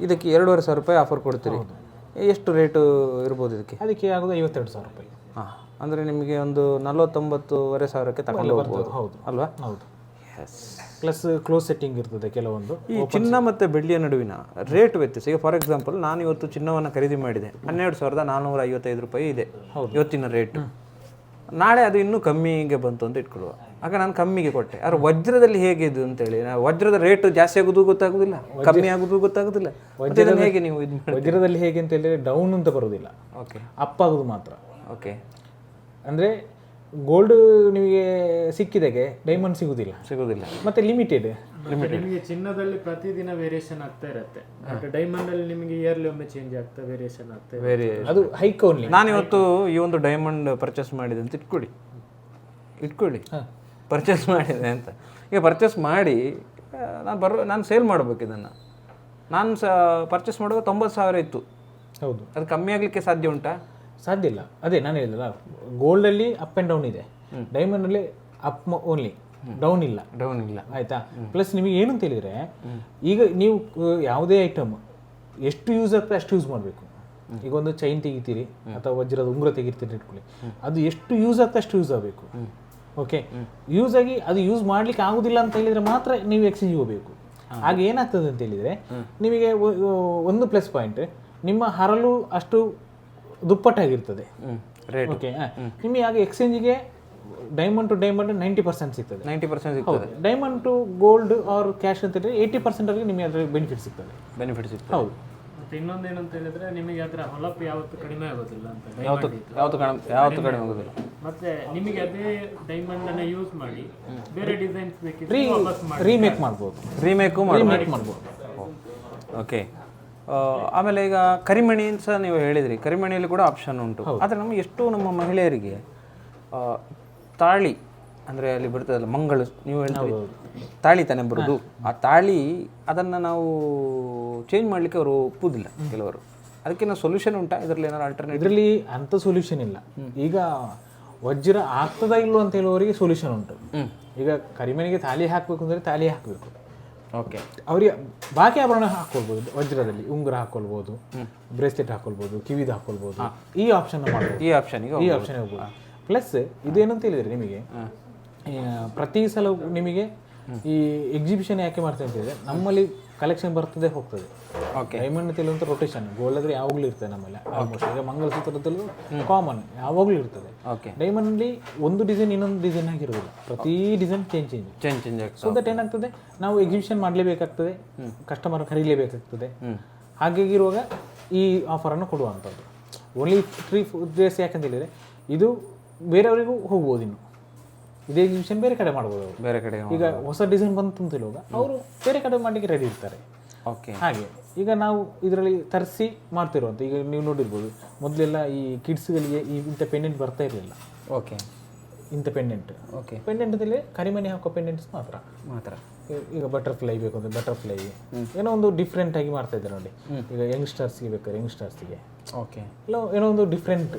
ಇದಕ್ಕೆ 2,500 ರೂಪಾಯಿ ಆಫರ್ ಕೊಡ್ತೀರಿ. ಎಷ್ಟು ರೇಟು ಇರ್ಬೋದು ಇದಕ್ಕೆ? ಅದಕ್ಕೆ ಆಗೋದು 52,000 ರೂಪಾಯಿ. ಹಾಂ, ಅಂದರೆ ನಿಮಗೆ ಒಂದು 49,500ಕ್ಕೆ ತಗೊಂಡು ಹೋಗ್ಬೋದು. ಹೌದು ಅಲ್ವಾ? ಹೌದು. ಪ್ಲಸ್ ಕ್ಲೋಸ್ ಸೆಟ್ಟಿಂಗ್ ಇರ್ತದೆ ಕೆಲವೊಂದು. ಈ ಚಿನ್ನ ಮತ್ತು ಬೆಳ್ಳಿಯ ನಡುವಿನ ರೇಟ್ ವ್ಯತ್ಯಾಸ. ಈಗ ಫಾರ್ ಎಕ್ಸಾಂಪಲ್, ನಾನು ಇವತ್ತು ಚಿನ್ನವನ್ನು ಖರೀದಿ ಮಾಡಿದೆ, 12,455 ರೂಪಾಯಿ ಇದೆ ಇವತ್ತಿನ ರೇಟು. ನಾಳೆ ಅದು ಇನ್ನೂ ಕಮ್ಮಿಗೆ ಬಂತು ಅಂತ ಇಟ್ಕೊಳ್ಳುವ, ಆಗ ನಾನು ಕಮ್ಮಿಗೆ ಕೊಟ್ಟೆ. ಆದ್ರೆ ವಜ್ರದಲ್ಲಿ ಹೇಗೆ ಇದು ಅಂತೇಳಿ, ವಜ್ರದ ರೇಟ್ ಜಾಸ್ತಿ ಆಗೋದು ಗೊತ್ತಾಗೋದಿಲ್ಲ, ಕಮ್ಮಿ ಆಗೋದು ಗೊತ್ತಾಗೋದಿಲ್ಲ. ಹೇಗೆ ನೀವು ಇದು ವಜ್ರದಲ್ಲಿ ಹೇಗೆ ಅಂತ ಹೇಳಿದ್ರೆ ಡೌನ್ ಅಂತ ಬರೋದಿಲ್ಲ, ಓಕೆ, ಅಪ್ ಆಗೋದು ಮಾತ್ರ. ಓಕೆ, ಅಂದರೆ ಗೋಲ್ಡ್ ನಿಮಗೆ ಸಿಕ್ಕಿದಾಗೆ ಡೈಮಂಡ್ ಸಿಗುದಿಲ್ಲ, ಮತ್ತೆ ಲಿಮಿಟೆಡ್. ನಿಮಗೆ ಚಿನ್ನದಲ್ಲಿ ಪ್ರತಿದಿನ ವೇರಿಯೇಷನ್ ಆಗ್ತಾ ಇರುತ್ತೆ, ಬಟ್ ಡೈಮಂಡ್ ಅಲ್ಲಿ ನಿಮಗೆ ಇಯರ್ಲಿ ಒಮ್ಮೆ ಚೇಂಜ್ ಆಗ್ತಾ ವೇರಿಯೇಷನ್ ಆಗ್ತಾ ಇದೆ. ಅದು ಹೈಕ್ ಓನ್ಲಿ. ನಾನು ಇವತ್ತು ಈ ಒಂದು ಡೈಮಂಡ್ ಪರ್ಚೇಸ್ ಮಾಡಿದೆ ಅಂತ ಇಟ್ಕೊಳ್ಳಿ ಪರ್ಚೇಸ್ ಮಾಡಿದೆ ಅಂತ. ಈಗ ಪರ್ಚೇಸ್ ಮಾಡಿ ನಾನು ಸೇಲ್ ಮಾಡ್ಬೇಕು ಇದನ್ನು. ನಾನು ಪರ್ಚೇಸ್ ಮಾಡುವಾಗ 90,000 ಇತ್ತು. ಹೌದು, ಅದು ಕಮ್ಮಿ ಆಗಲಿಕ್ಕೆ ಸಾಧ್ಯ ಉಂಟಾ? ಸಾಧ್ಯ ಇಲ್ಲ. ಅದೇ ನಾನು ಹೇಳಿದಲ್ಲ, ಗೋಲ್ಡಲ್ಲಿ ಅಪ್ ಆ್ಯಂಡ್ ಡೌನ್ ಇದೆ, ಡೈಮಂಡಲ್ಲಿ ಅಪ್ ಓನ್ಲಿ, ಡೌನ್ ಇಲ್ಲ. ಆಯ್ತಾ? ಪ್ಲಸ್ ನಿಮಗೆ ಏನು ಅಂತ ಹೇಳಿದ್ರೆ, ಈಗ ನೀವು ಯಾವುದೇ ಐಟಮ್ ಎಷ್ಟು ಯೂಸ್ ಆಗ್ತದೆ ಅಷ್ಟು ಯೂಸ್ ಮಾಡಬೇಕು. ಈಗ ಒಂದು ಚೈನ್ ತೆಗಿತೀರಿ ಅಥವಾ ವಜ್ರದ ಉಂಗುರ ತೆಗಿತೀರಿ ಇಟ್ಕೊಳ್ಳಿ, ಅದು ಎಷ್ಟು ಯೂಸ್ ಆಗ್ತದೆ ಅಷ್ಟು ಯೂಸ್ ಆಗಬೇಕು. ಓಕೆ, ಯೂಸ್ ಆಗಿ ಅದು ಯೂಸ್ ಮಾಡ್ಲಿಕ್ಕೆ ಆಗುದಿಲ್ಲ ಅಂತ ಹೇಳಿದ್ರೆ ಮಾತ್ರ ನೀವು ಎಕ್ಸ್ಚೇಂಜ್ ಹೋಗಬೇಕು. ಆಗ ಏನಾಗ್ತದೆ ಅಂತ ಹೇಳಿದರೆ ನಿಮಗೆ ಒಂದು ಪ್ಲಸ್ ಪಾಯಿಂಟ್, ನಿಮ್ಮ ಹರಳು ಅಷ್ಟು ದುಪ್ಪಟ್ಟಾಗಿರ್ತದೆ. ರೇಟ್ ಓಕೆ, ನಿಮಗೆ ಆಗ ಎಕ್ಸ್ಚೇಂಜಿಗೆ ಡೈಮಂಡ್ ಟು ಡೈಮಂಡ್ 90% ಸಿಗ್ತದೆ. 90% ಸಿಗ್ತದೆ. Diamond to gold or cash ಅಂತ ಹೇಳಿದ್ರೆ 80% ವರೆಗೆ ನಿಮಗೆ ಅದರ ಬೆನಿಫಿಟ್ ಸಿಗ್ತದೆ. ಹೌದು. ಮತ್ತೆ ಇನ್ನೊಂದು ಏನಂತ ಹೇಳಿದ್ರೆ ನಿಮಗೆ ಅದರ ಹೊಳಪು ಯಾವತ್ತು ಕಡಿಮೆ ಆಗೋದಿಲ್ಲ ಅಂತ, ಯಾವತ್ತು ಕಡಿಮೆ ಆಗೋದಿಲ್ಲ. ಮತ್ತೆ ನಿಮಗೆ ಅದೇ ಡೈಮಂಡ್ ಅನ್ನ ಯೂಸ್ ಮಾಡಿ ಬೇರೆ ಡಿಸೈನ್ಸ್ ಬೇಕಿದ್ರೆ ವಾಪಸ್ ಮಾಡಿ ರೀಮೇಕ್ ಮಾಡ್ಬೋದು. ರೀಮೇಕ್ ಮಾಡ್ಬೋದು. ಓಕೆ. ಆಮೇಲೆ ಈಗ ಕರಿಮಣಿ ಸಹ ನೀವು ಹೇಳಿದ್ರಿ, ಕರಿಮಣಿಯಲ್ಲಿ ಕೂಡ ಆಪ್ಷನ್ ಉಂಟು. ಆದರೆ ನಮಗೆ ಎಷ್ಟೋ ನಮ್ಮ ಮಹಿಳೆಯರಿಗೆ ತಾಳಿ ಅಂದರೆ ಅಲ್ಲಿ ಬರ್ತದಲ್ಲ ಮಂಗಳು, ನೀವು ಹೇಳ್ತೀವಿ ತಾಳಿ ತಾನೇ ಬರೋದು, ಆ ತಾಳಿ ಅದನ್ನು ನಾವು ಚೇಂಜ್ ಮಾಡಲಿಕ್ಕೆ ಅವರು ಒಪ್ಪುವುದಿಲ್ಲ ಕೆಲವರು. ಅದಕ್ಕೆ ನಾವು ಸೊಲ್ಯೂಷನ್ ಉಂಟಾ ಇದರಲ್ಲಿ ಏನಾದ್ರು ಆಲ್ಟರ್ನೇಟ್? ಇದರಲ್ಲಿ ಅಂಥ ಸೊಲ್ಯೂಷನ್ ಇಲ್ಲ. ಈಗ ವಜ್ರ ಆಗ್ತದಾ ಇಲ್ಲೋ ಅಂತ ಹೇಳುವವರಿಗೆ ಸೊಲ್ಯೂಷನ್ ಉಂಟು. ಈಗ ಕರಿಮಣಿಗೆ ತಾಳಿ ಹಾಕಬೇಕು ಅಂದರೆ ತಾಳಿ ಹಾಕಬೇಕು. ಓಕೆ, ಅವರಿಗೆ ಬಾಕಿ ಆಭರಣ ಹಾಕ್ಕೊಳ್ಬೋದು. ವಜ್ರದಲ್ಲಿ ಉಂಗುರ ಹಾಕ್ಕೊಳ್ಬೋದು, ಬ್ರೇಸ್ಲೆಟ್ ಹಾಕ್ಕೊಳ್ಬೋದು, ಕಿವಿದು ಹಾಕ್ಕೊಳ್ಬೋದು. ಈ ಆಪ್ಷನ್ ಮಾಡ್ಬೋದು. ಈ ಆಪ್ಷನ್ ಹೋಗ್ಬೋದು. ಪ್ಲಸ್ ಇದೇನಂತ ಹೇಳಿದರೆ ನಿಮಗೆ ಪ್ರತಿ ಸಲ ನಿಮಗೆ ಈ ಎಕ್ಸಿಬಿಷನ್ ಯಾಕೆ ಮಾಡ್ತೇವೆ ಅಂತ ಹೇಳಿದ್ರೆ ನಮ್ಮಲ್ಲಿ ಕಲೆಕ್ಷನ್ ಬರ್ತದೆ ಹೋಗ್ತದೆ. ಓಕೆ, ಡೈಮಂಡ್ ಅಂತ ರೊಟೇಷನ್, ಗೋಲ್ಡ್ ಆದರೆ ಯಾವಾಗಲೂ ಇರ್ತದೆ ನಮ್ಮಲ್ಲಿ ಆಲ್ಮೋಸ್ಟ್. ಈಗ ಮಂಗಲಸೂತ್ರದಲ್ಲೂ ಕಾಮನ್ ಯಾವಾಗಲೂ ಇರ್ತದೆ. ಓಕೆ, ಡೈಮಂಡಲ್ಲಿ ಒಂದು ಡಿಸೈನ್ ಇನ್ನೊಂದು ಡಿಸೈನ್ ಆಗಿರೋದಿಲ್ಲ, ಪ್ರತಿ ಡಿಸೈನ್ ಚೇಂಜ್ ಆಗ್ತದೆ. ಸೊ ದಟ್ ಏನಾಗ್ತದೆ, ನಾವು ಎಕ್ಸಿಬಿಷನ್ ಮಾಡಲೇಬೇಕಾಗ್ತದೆ, ಕಸ್ಟಮರ್ ಕರೀಲೇಬೇಕಾಗ್ತದೆ. ಹಾಗಾಗಿರುವಾಗ ಈ ಆಫರನ್ನು ಕೊಡುವಂಥದ್ದು. ಓನ್ಲಿ 3 ಡೇಸ್ ಯಾಕಂತ ಹೇಳಿದರೆ ಇದು ಬೇರೆಯವರಿಗೂ ಹೋಗ್ಬೋದು. ಇನ್ನು ಇದೇ ಎಕ್ಸಿಬಿಷನ್ ಬೇರೆ ಕಡೆ ಮಾಡ್ಬೋದು ಅವರು. ಬೇರೆ ಕಡೆ ಈಗ ಹೊಸ ಡಿಸೈನ್ ಬಂತು ಅಂತ ಹೇಳುವಾಗ ಅವರು ಬೇರೆ ಕಡೆ ಮಾಡಲಿಕ್ಕೆ ರೆಡಿ ಇರ್ತಾರೆ. ಓಕೆ, ಹಾಗೆ ಈಗ ನಾವು ಇದರಲ್ಲಿ ತರಿಸಿ ಮಾಡ್ತಿರುವಂಥ, ಈಗ ನೀವು ನೋಡಿರ್ಬೋದು ಮೊದಲೆಲ್ಲ ಈ ಕಿಡ್ಸ್ಗಳಿಗೆ ಇಂಥ ಪೆಂಡೆಂಟ್ ಬರ್ತಾ ಇರಲಿಲ್ಲ. ಓಕೆ, ಇಂಥ ಪೆಂಡೆಂಟ್. ಓಕೆ, ಪೆಂಡೆಂಟ್ದಲ್ಲಿ ಕರಿಮಣಿ ಹಾಕೋ ಪೆಂಡೆಂಟ್ಸ್ ಮಾತ್ರ. ಈಗ ಬಟರ್ಫ್ಲೈ ಬೇಕು ಅಂದರೆ ಬಟರ್ಫ್ಲೈ ಏನೋ ಒಂದು ಡಿಫ್ರೆಂಟ್ ಆಗಿ ಮಾಡ್ತಾ ಇದ್ದಾರೆ ನೋಡಿ. ಈಗ ಯಂಗ್ಸ್ಟರ್ಸ್ಗೆ ಬೇಕಾದ್ರೆ ಯಂಗ್ಸ್ಟರ್ಸ್ಗೆ ಓಕೆ, ಇಲ್ಲ ಏನೋ ಒಂದು ಡಿಫ್ರೆಂಟ್.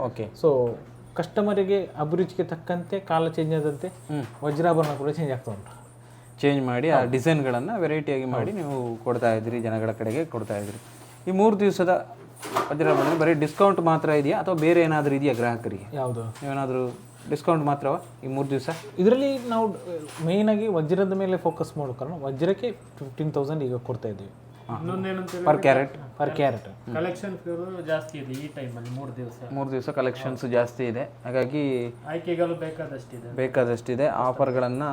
ಓಕೆ, ಸೊ ಕಸ್ಟಮರಿಗೆ ಅಭಿರುಚಿಗೆ ತಕ್ಕಂತೆ ಕಾಲ ಚೇಂಜ್ ಆದಂತೆ ವಜ್ರಾಭರಣ ಕೂಡ ಚೇಂಜ್ ಆಗ್ತಾ ಉಂಟು. ಚೇಂಜ್ ಮಾಡಿ ಆ ಡಿಸೈನ್ಗಳನ್ನು ವೆರೈಟಿಯಾಗಿ ಮಾಡಿ ನೀವು ಕೊಡ್ತಾ ಇದ್ರಿ, ಜನಗಳ ಕಡೆಗೆ ಕೊಡ್ತಾ ಇದ್ರಿ. ಈ 3 ದಿವಸದ ವಜ್ರಾಭರಣ ಬರೀ ಡಿಸ್ಕೌಂಟ್ ಮಾತ್ರ ಇದೆಯಾ ಅಥವಾ ಬೇರೆ ಏನಾದರೂ ಇದೆಯಾ ಗ್ರಾಹಕರಿಗೆ? ಯಾವುದು ನೀವೇನಾದರೂ ಡಿಸ್ಕೌಂಟ್ ಮಾತ್ರವಾ ಈ 3 ದಿವಸ? ಇದರಲ್ಲಿ ನಾವು ಮೇಯ್ನಾಗಿ ವಜ್ರದ ಮೇಲೆ ಫೋಕಸ್ ಮಾಡೋ ಕಾರಣ ವಜ್ರಕ್ಕೆ 15,000 ಈಗ ಕೊಡ್ತಾ ಇದ್ದೀವಿ ಇನ್ನೊಂದೇನಂತ ಪರ್ ಕ್ಯಾರೆಟ್. ಕಲೆಕ್ಷನ್ ಜಾಸ್ತಿ ಇದೆ ಈ ಟೈಮಲ್ಲಿ. 3 ದಿವಸ ಕಲೆಕ್ಷನ್ಸ್ ಜಾಸ್ತಿ ಇದೆ, ಹಾಗಾಗಿ ಆಯ್ಕೆಗಳು ಬೇಕಾದಷ್ಟಿದೆ. ಆಫರ್ಗಳನ್ನು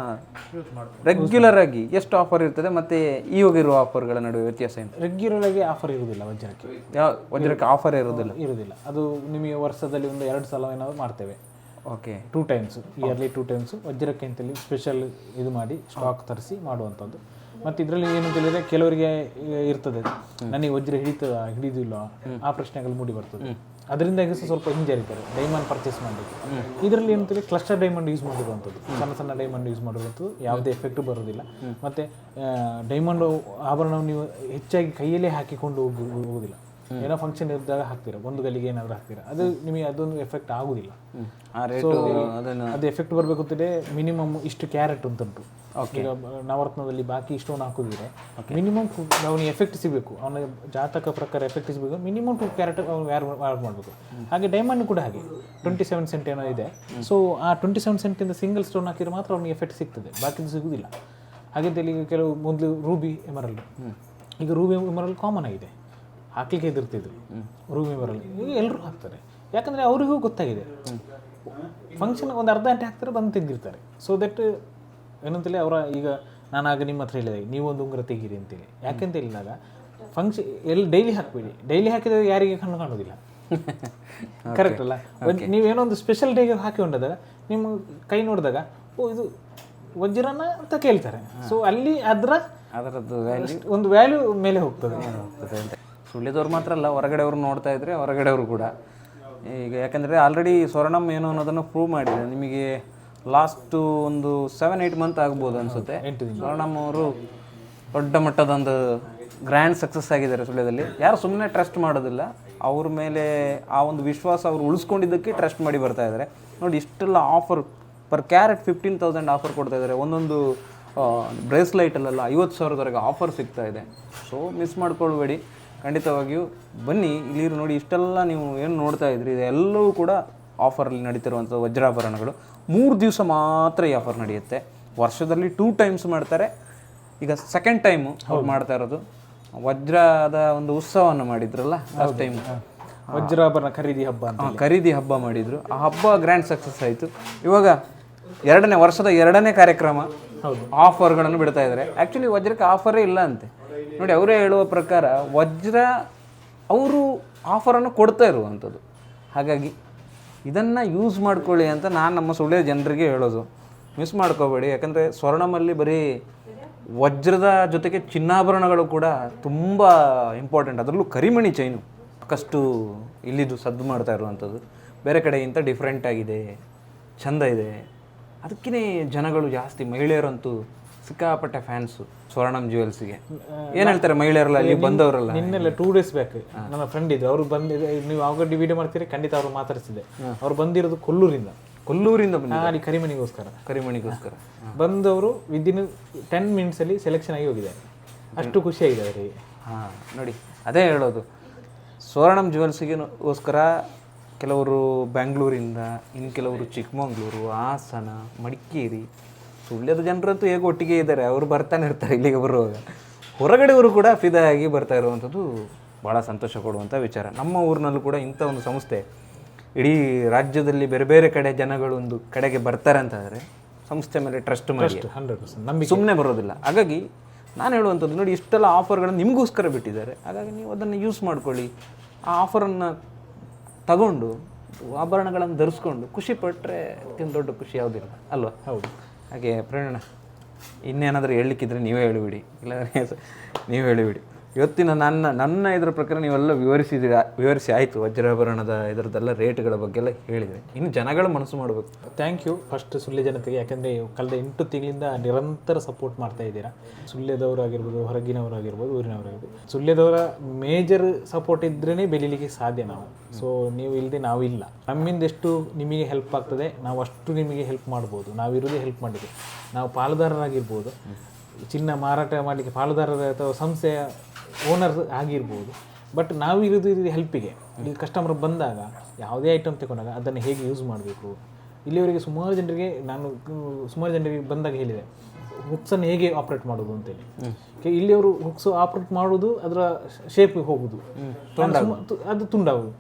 ಯೂಸ್ ಮಾಡ್ಬೋದು. ರೆಗ್ಯುಲರ್ ಆಗಿ ಎಷ್ಟು ಆಫರ್ ಇರ್ತದೆ ಮತ್ತೆ ಇವಾಗ ಇರುವ ಆಫರ್ಗಳ ನಡುವೆ ವ್ಯತ್ಯಾಸ ಏನು? ರೆಗ್ಯುಲರ್ ಆಗಿ ಆಫರ್ ಇರುವುದಿಲ್ಲ ವಜ್ರಕ್ಕೆ. ವಜ್ರಕ್ಕೆ ಆಫರ್ ಇರುವುದಿಲ್ಲ. ಅದು ನಿಮಗೆ ವರ್ಷದಲ್ಲಿ 1-2 ಸಲ ಏನಾದರೂ ಮಾಡ್ತೇವೆ. ಓಕೆ, 2 ಟೈಮ್ಸ್, ಇಯರ್ಲಿ 2 ಟೈಮ್ಸ್ ವಜ್ರಕ್ಕೆ ಅಂತೇಳಿ ಸ್ಪೆಷಲ್ ಇದು ಮಾಡಿ ಸ್ಟಾಕ್ ತರಿಸಿ ಮಾಡುವಂಥದ್ದು. ಮತ್ತು ಇದರಲ್ಲಿ ಏನಂತ ಹೇಳಿದರೆ ಕೆಲವರಿಗೆ ಇರ್ತದೆ, ನನಗೆ ವಜ್ರ ಹಿಡಿದಿಲ್ಲ ಆ ಪ್ರಶ್ನೆಗಳು ಮೂಡಿ ಬರ್ತದೆ. ಅದರಿಂದಾಗಿ ಸ್ವಲ್ಪ ಹಿಂಜರಿತಾರೆ ಡೈಮಂಡ್ ಪರ್ಚೇಸ್ ಮಾಡಲಿಕ್ಕೆ. ಇದರಲ್ಲಿ ಏನಂತೇಳಿ ಕ್ಲಸ್ಟರ್ ಡೈಮಂಡ್ ಯೂಸ್ ಮಾಡಿರುವಂಥದ್ದು, ಸಣ್ಣ ಡೈಮಂಡ್ ಯೂಸ್ ಮಾಡಿರುವಂಥದ್ದು, ಯಾವುದೇ ಎಫೆಕ್ಟ್ ಬರೋದಿಲ್ಲ. ಮತ್ತು ಡೈಮಂಡ್ ಆಭರಣವನ್ನು ನೀವು ಹೆಚ್ಚಾಗಿ ಕೈಯಲ್ಲೇ ಹಾಕಿಕೊಂಡು ಹೋಗೋದಿಲ್ಲ. ಏನೋ ಫಂಕ್ಷನ್ ಇದ್ದಾಗ ಹಾಕ್ತೀರಾ, ಒಂದು ಗಲಿಗೆ ಏನಾದರೂ ಹಾಕ್ತೀರಾ, ಅದು ನಿಮಗೆ ಅದೊಂದು ಎಫೆಕ್ಟ್ ಆಗೋದಿಲ್ಲ. ಅದು ಎಫೆಕ್ಟ್ ಬರಬೇಕು ಅಂತಂದರೆ ಮಿನಿಮಮ್ ಇಷ್ಟು ಕ್ಯಾರೆಟ್ ಉಂಟು. ಈಗ ನವರತ್ನದಲ್ಲಿ ಬಾಕಿ ಸ್ಟೋನ್ ಹಾಕೋದಿದ್ರೆ ಮಿನಿಮಮ್ ಅವನಿಗೆ ಎಫೆಕ್ಟ್ ಸಿಗಬೇಕು, ಅವನ ಜಾತಕ ಪ್ರಕಾರ ಎಫೆಕ್ಟ್ ಸಿಗಬೇಕು, ಮಿನಿಮಮ್ 2 ಕ್ಯಾರೆಟ್ ಅವ್ನು ವ್ಯಾರ್ ಮಾಡಬೇಕು. ಹಾಗೆ ಡೈಮಂಡ್ ಕೂಡ ಹಾಗೆ 27 ಸೆಂಟ್ ಏನೋ ಇದೆ. ಸೊ ಆ 27 ಸೆಂಟಿಂದ ಸಿಂಗಲ್ ಸ್ಟೋನ್ ಹಾಕಿದ್ರೆ ಮಾತ್ರ ಅವ್ನಿಗೆ ಎಫೆಕ್ಟ್ ಸಿಗ್ತದೆ, ಬಾಕಿದು ಸಿಗೋದಿಲ್ಲ. ಹಾಗಿದ್ದಲ್ಲಿ ಈಗ ಕೆಲವು ಮೊದಲು ರೂಬಿ ಎಮರಲ್ಡ್, ಈಗ ರೂಬಿ ಎಮರಲ್ಡ್ ಕಾಮನ್ ಆಗಿದೆ, ಹಾಕ್ಲಿಕ್ಕೆ ಎದುರ್ತಿದ್ರು ರೂಬಿ ಎಮರಲ್ಡ್. ಈಗ ಎಲ್ಲರೂ ಹಾಕ್ತಾರೆ, ಯಾಕಂದರೆ ಅವರಿಗೂ ಗೊತ್ತಾಗಿದೆ ಫಂಕ್ಷನ್ ಒಂದು ಅರ್ಧ ಗಂಟೆ ಹಾಕ್ತಾರೆ, ಬಂದು ತೆಗೆದಿರ್ತಾರೆ. ಸೊ ದಟ್ ಏನಂತೇಳಿ ಅವರ ಈಗ ನಾನಾಗ ನಿಮ್ಮ ಹತ್ರ ಹೇಳಿದೆ ನೀವೊಂದು ಉಂಗುರ ತೆಗೀರಿ ಅಂತೇಳಿ. ಯಾಕೆಂತ ಹೇಳಿದಾಗ ಫಂಕ್ಷನ್ ಡೈಲಿ ಹಾಕಬೇಡಿ, ಡೈಲಿ ಹಾಕಿದಾಗ ಯಾರಿಗೆ ಕಣ್ಣು ಕಾಣೋದಿಲ್ಲ. ಕರೆಕ್ಟ್ ಅಲ್ಲ? ನೀವೇನೋ ಒಂದು ಸ್ಪೆಷಲ್ ಡೇಗೆ ಹಾಕಿ ಕೊಂಡಾಗ ನಿಮ್ಮ ಕೈ ನೋಡಿದಾಗ ಓ ಇದು ವಜ್ರನ ಅಂತ ಕೇಳ್ತಾರೆ. ಸೊ ಅಲ್ಲಿ ಅದರದ್ದು ಒಂದು ವ್ಯಾಲ್ಯೂ ಮೇಲೆ ಹೋಗ್ತದೆ. ಸುಳ್ಳಿದವ್ರು ಮಾತ್ರ ಅಲ್ಲ, ಹೊರಗಡೆಯವರು ನೋಡ್ತಾ ಇದ್ರೆ ಹೊರಗಡೆಯವರು ಕೂಡ ಈಗ, ಯಾಕಂದರೆ ಆಲ್ರೆಡಿ ಸ್ವರ್ಣಮ್ ಏನು ಅನ್ನೋದನ್ನು ಪ್ರೂವ್ ಮಾಡಿದೆ. ನಿಮಗೆ ಲಾಸ್ಟು ಒಂದು 7-8 ಮಂತ್ ಆಗ್ಬೋದು ಅನಿಸುತ್ತೆ. ಸ್ವರ್ಣಮ್ ಅವರು ದೊಡ್ಡ ಮಟ್ಟದೊಂದು ಗ್ರ್ಯಾಂಡ್ ಸಕ್ಸಸ್ ಆಗಿದ್ದಾರೆ ಸುಳ್ಯದಲ್ಲಿ. ಯಾರು ಸುಮ್ಮನೆ ಟ್ರಸ್ಟ್ ಮಾಡೋದಿಲ್ಲ, ಅವ್ರ ಮೇಲೆ ಆ ಒಂದು ವಿಶ್ವಾಸ ಅವರು ಉಳಿಸ್ಕೊಂಡಿದ್ದಕ್ಕೆ ಟ್ರಸ್ಟ್ ಮಾಡಿ ಬರ್ತಾ ಇದ್ದಾರೆ. ನೋಡಿ ಇಷ್ಟೆಲ್ಲ ಆಫರ್ ಪರ್ ಕ್ಯಾರೆಟ್ 15,000 ಆಫರ್ ಕೊಡ್ತಾ ಇದ್ದಾರೆ. ಒಂದೊಂದು ಬ್ರೇಸ್ಲೈಟಲ್ಲೆಲ್ಲ 50,000ವರೆಗೆ ಆಫರ್ ಸಿಗ್ತಾ ಇದೆ. ಸೊ ಮಿಸ್ ಮಾಡ್ಕೊಳ್ಬೇಡಿ, ಖಂಡಿತವಾಗಿಯೂ ಬನ್ನಿ. ಇಲ್ಲಿ ನೋಡಿ ಇಷ್ಟೆಲ್ಲ ನೀವು ಏನು ನೋಡ್ತಾ ಇದ್ರಿ ಇದೆಲ್ಲವೂ ಕೂಡ ಆಫರಲ್ಲಿ ನಡೀತಿರುವಂಥ ವಜ್ರಾಭರಣಗಳು. 3 ದಿವಸ ಮಾತ್ರ ಈ ಆಫರ್ ನಡೆಯುತ್ತೆ. ವರ್ಷದಲ್ಲಿ 2 ಟೈಮ್ಸ್ ಮಾಡ್ತಾರೆ. ಈಗ ಸೆಕೆಂಡ್ ಟೈಮು ಅವ್ರು ಮಾಡ್ತಾ ಇರೋದು ವಜ್ರದ ಒಂದು ಉತ್ಸವವನ್ನು ಮಾಡಿದ್ರಲ್ಲ ಲಾಸ್ಟ್ ಟೈಮ್, ವಜ್ರಾಭರಣ ಖರೀದಿ ಹಬ್ಬ ಅಂತ ಖರೀದಿ ಹಬ್ಬ ಮಾಡಿದ್ರು. ಆ ಹಬ್ಬ ಗ್ರ್ಯಾಂಡ್ ಸಕ್ಸಸ್ ಆಯಿತು. ಇವಾಗ ವರ್ಷದ ಎರಡನೇ ಕಾರ್ಯಕ್ರಮ ಆಫರ್ಗಳನ್ನು ಬಿಡ್ತಾ ಇದ್ದಾರೆ. ಆ್ಯಕ್ಚುಲಿ ವಜ್ರಕ್ಕೆ ಆಫರೇ ಇಲ್ಲ ಅಂತೆ ನೋಡಿ. ಅವರೇ ಹೇಳುವ ಪ್ರಕಾರ ವಜ್ರ ಅವರು ಆಫರನ್ನು ಕೊಡ್ತಾ ಇರುವಂಥದ್ದು. ಹಾಗಾಗಿ ಇದನ್ನು ಯೂಸ್ ಮಾಡ್ಕೊಳ್ಳಿ ಅಂತ ನಾನು ನಮ್ಮ ಸುಳ್ಯ ಜನರಿಗೆ ಹೇಳೋದು. ಮಿಸ್ ಮಾಡ್ಕೋಬೇಡಿ, ಯಾಕಂದರೆ ಸ್ವರ್ಣಮಲ್ಲಿ ಬರೀ ವಜ್ರದ ಜೊತೆಗೆ ಚಿನ್ನಾಭರಣಗಳು ಕೂಡ ತುಂಬ ಇಂಪಾರ್ಟೆಂಟ್. ಅದರಲ್ಲೂ ಕರಿಮಣಿ ಚೈನು ಸಾಕಷ್ಟು ಇಲ್ಲಿದ್ದು ಸದ್ದು ಮಾಡ್ತಾ ಇರುವಂಥದ್ದು. ಬೇರೆ ಕಡೆಗಿಂತ ಡಿಫ್ರೆಂಟ್ ಆಗಿದೆ, ಚೆಂದ ಇದೆ. ಅದಕ್ಕೇ ಜನಗಳು ಜಾಸ್ತಿ, ಮಹಿಳೆಯರಂತೂ ಸಿಕ್ಕಾಪಟ್ಟೆ ಫ್ಯಾನ್ಸು ಸ್ವರ್ಣಂ ಜ್ಯುವೆಲ್ಸ್ಗೆ. ಏನು ಹೇಳ್ತಾರೆ ಮಹಿಳೆಯರಲ್ಲ ಅಲ್ಲಿ ಬಂದವರಲ್ಲ? ನಿನ್ನೆಲ್ಲ 2 days ಬ್ಯಾಕ್ ನನ್ನ ಫ್ರೆಂಡ್ ಇದ್ರು, ಅವ್ರು ಬಂದಿದೆ. ನೀವು ಆವಾಗ ವಿಡಿಯೋ ಮಾಡ್ತೀರಿ, ಖಂಡಿತ ಅವ್ರು ಮಾತಾಡ್ತಿದ್ದೆ. ಅವ್ರು ಬಂದಿರೋದು ಕೊಲ್ಲೂರಿಂದ ಅಲ್ಲಿ ಕರಿಮಣಿಗೋಸ್ಕರ ಬಂದವರು ವಿದಿನ್ 10 minutes ಅಲ್ಲಿ ಸೆಲೆಕ್ಷನ್ ಆಗಿ ಹೋಗಿದೆ. ಅಷ್ಟು ಖುಷಿಯಾಗಿದೆ ಅವರಿಗೆ. ಹಾಂ ನೋಡಿ, ಅದೇ ಹೇಳೋದು. ಸ್ವರ್ಣಂ ಜ್ಯುವೆಲ್ಸ್ಗೋಸ್ಕರ ಕೆಲವರು ಬೆಂಗಳೂರಿಂದ, ಇನ್ನು ಕೆಲವರು ಚಿಕ್ಕಮಗಳೂರು, ಹಾಸನ, ಮಡಿಕೇರಿ, ಸುಳ್ಯದ ಜನರಂತೂ ಹೇಗೆ ಒಟ್ಟಿಗೆ ಇದ್ದಾರೆ. ಅವರು ಬರ್ತಾನೆ ಇರ್ತಾರೆ ಇಲ್ಲಿಗೆ ಬರುವಾಗ. ಹೊರಗಡೆಯವರು ಕೂಡ ಫಿದಾ ಆಗಿ ಬರ್ತಾ ಇರುವಂಥದ್ದು ಭಾಳ ಸಂತೋಷ ಕೊಡುವಂಥ ವಿಚಾರ. ನಮ್ಮ ಊರಿನಲ್ಲೂ ಕೂಡ ಇಂಥ ಒಂದು ಸಂಸ್ಥೆ ಇಡೀ ರಾಜ್ಯದಲ್ಲಿ ಬೇರೆ ಬೇರೆ ಕಡೆ ಜನಗಳು ಒಂದು ಕಡೆಗೆ ಬರ್ತಾರೆ ಅಂತಂದರೆ ಸಂಸ್ಥೆ ಮೇಲೆ ಟ್ರಸ್ಟ್ ಮಾಡಿ 100% ಸುಮ್ಮನೆ ಬರೋದಿಲ್ಲ. ಹಾಗಾಗಿ ನಾನು ಹೇಳುವಂಥದ್ದು ನೋಡಿ, ಇಷ್ಟೆಲ್ಲ ಆಫರ್ಗಳನ್ನು ನಿಮಗೋಸ್ಕರ ಬಿಟ್ಟಿದ್ದಾರೆ. ಹಾಗಾಗಿ ನೀವು ಅದನ್ನು ಯೂಸ್ ಮಾಡ್ಕೊಳ್ಳಿ. ಆ ಆಫರನ್ನು ತಗೊಂಡು ಆಭರಣಗಳನ್ನು ಧರಿಸ್ಕೊಂಡು ಖುಷಿ ಪಟ್ಟರೆ ಅದಕ್ಕಿಂತ ದೊಡ್ಡ ಖುಷಿ ಯಾವುದಿಲ್ಲ ಅಲ್ವಾ? ಹೌದು. ಹಾಗೆ ಪ್ರೇರಣ, ಇನ್ನೇನಾದರೂ ಹೇಳಲಿಕ್ಕಿದ್ರೆ ನೀವೇ ಹೇಳಿಬಿಡಿ, ಇಲ್ಲಾಂದರೆ ನೀವು ಹೇಳಿಬಿಡಿ. ಇವತ್ತಿನ ನನ್ನ ಇದರ ಪ್ರಕಾರ ನೀವೆಲ್ಲ ವಿವರಿಸಿ ಆಯಿತು. ವಜ್ರಾಭರಣದ ಇದರದ್ದೆಲ್ಲ ರೇಟ್ಗಳ ಬಗ್ಗೆ ಎಲ್ಲ ಹೇಳಿದರೆ ಇನ್ನು ಜನಗಳ ಮನಸ್ಸು ಮಾಡಬೇಕು. ಥ್ಯಾಂಕ್ ಯು ಫಸ್ಟ್ ಸುಳ್ಯ ಜನತೆಗೆ, ಯಾಕಂದರೆ ಕಳೆದ 8 ತಿಂಗಳಿಂದ ನಿರಂತರ ಸಪೋರ್ಟ್ ಮಾಡ್ತಾ ಇದ್ದೀರಾ. ಸುಳ್ಯದವರು ಆಗಿರ್ಬೋದು, ಹೊರಗಿನವರು ಆಗಿರ್ಬೋದು, ಊರಿನವರಾಗಿರ್ಬೋದು. ಸುಳ್ಯದವರ ಮೇಜರ್ ಸಪೋರ್ಟ್ ಇದ್ರೇ ಬೆಳೀಲಿಕ್ಕೆ ಸಾಧ್ಯ ನಾವು. ಸೊ ನೀವು ಇಲ್ಲದೆ ನಾವು ಇಲ್ಲ. ನಮ್ಮಿಂದ ಎಷ್ಟು ನಿಮಗೆ ಹೆಲ್ಪ್ ಆಗ್ತದೆ ನಾವು ಅಷ್ಟು ನಿಮಗೆ ಹೆಲ್ಪ್ ಮಾಡ್ಬೋದು. ನಾವಿರೋದೇ ಹೆಲ್ಪ್ ಮಾಡಿದ್ವಿ. ನಾವು ಪಾಲುದಾರರಾಗಿರ್ಬೋದು, ಚಿನ್ನ ಮಾರಾಟ ಮಾಡಲಿಕ್ಕೆ ಪಾಲುದಾರರ ಅಥವಾ ಸಂಸ್ಥೆಯ ಓನರ್ ಆಗಿರ್ಬೋದು. ಬಟ್ ನಾವು ಇರೋದು ಹೆಲ್ಪಿಗೆ. ಈಗ ಕಸ್ಟಮರ್ ಬಂದಾಗ ಯಾವುದೇ ಐಟಮ್ ತಗೊಂಡಾಗ ಅದನ್ನು ಹೇಗೆ ಯೂಸ್ ಮಾಡಬೇಕು. ಇಲ್ಲಿವರೆಗೆ ಸುಮಾರು ಜನರಿಗೆ ಬಂದಾಗ ಹೇಳಿದೆ ಹುಕ್ಸನ್ನು ಹೇಗೆ ಆಪ್ರೇಟ್ ಮಾಡೋದು ಅಂತೇಳಿ. ಇಲ್ಲಿಯವರು ಹುಕ್ಸು ಆಪ್ರೇಟ್ ಮಾಡೋದು ಅದರ ಶೇಪ್ ಹೋಗೋದು, ಅದು ತುಂಡಾಗೋದು.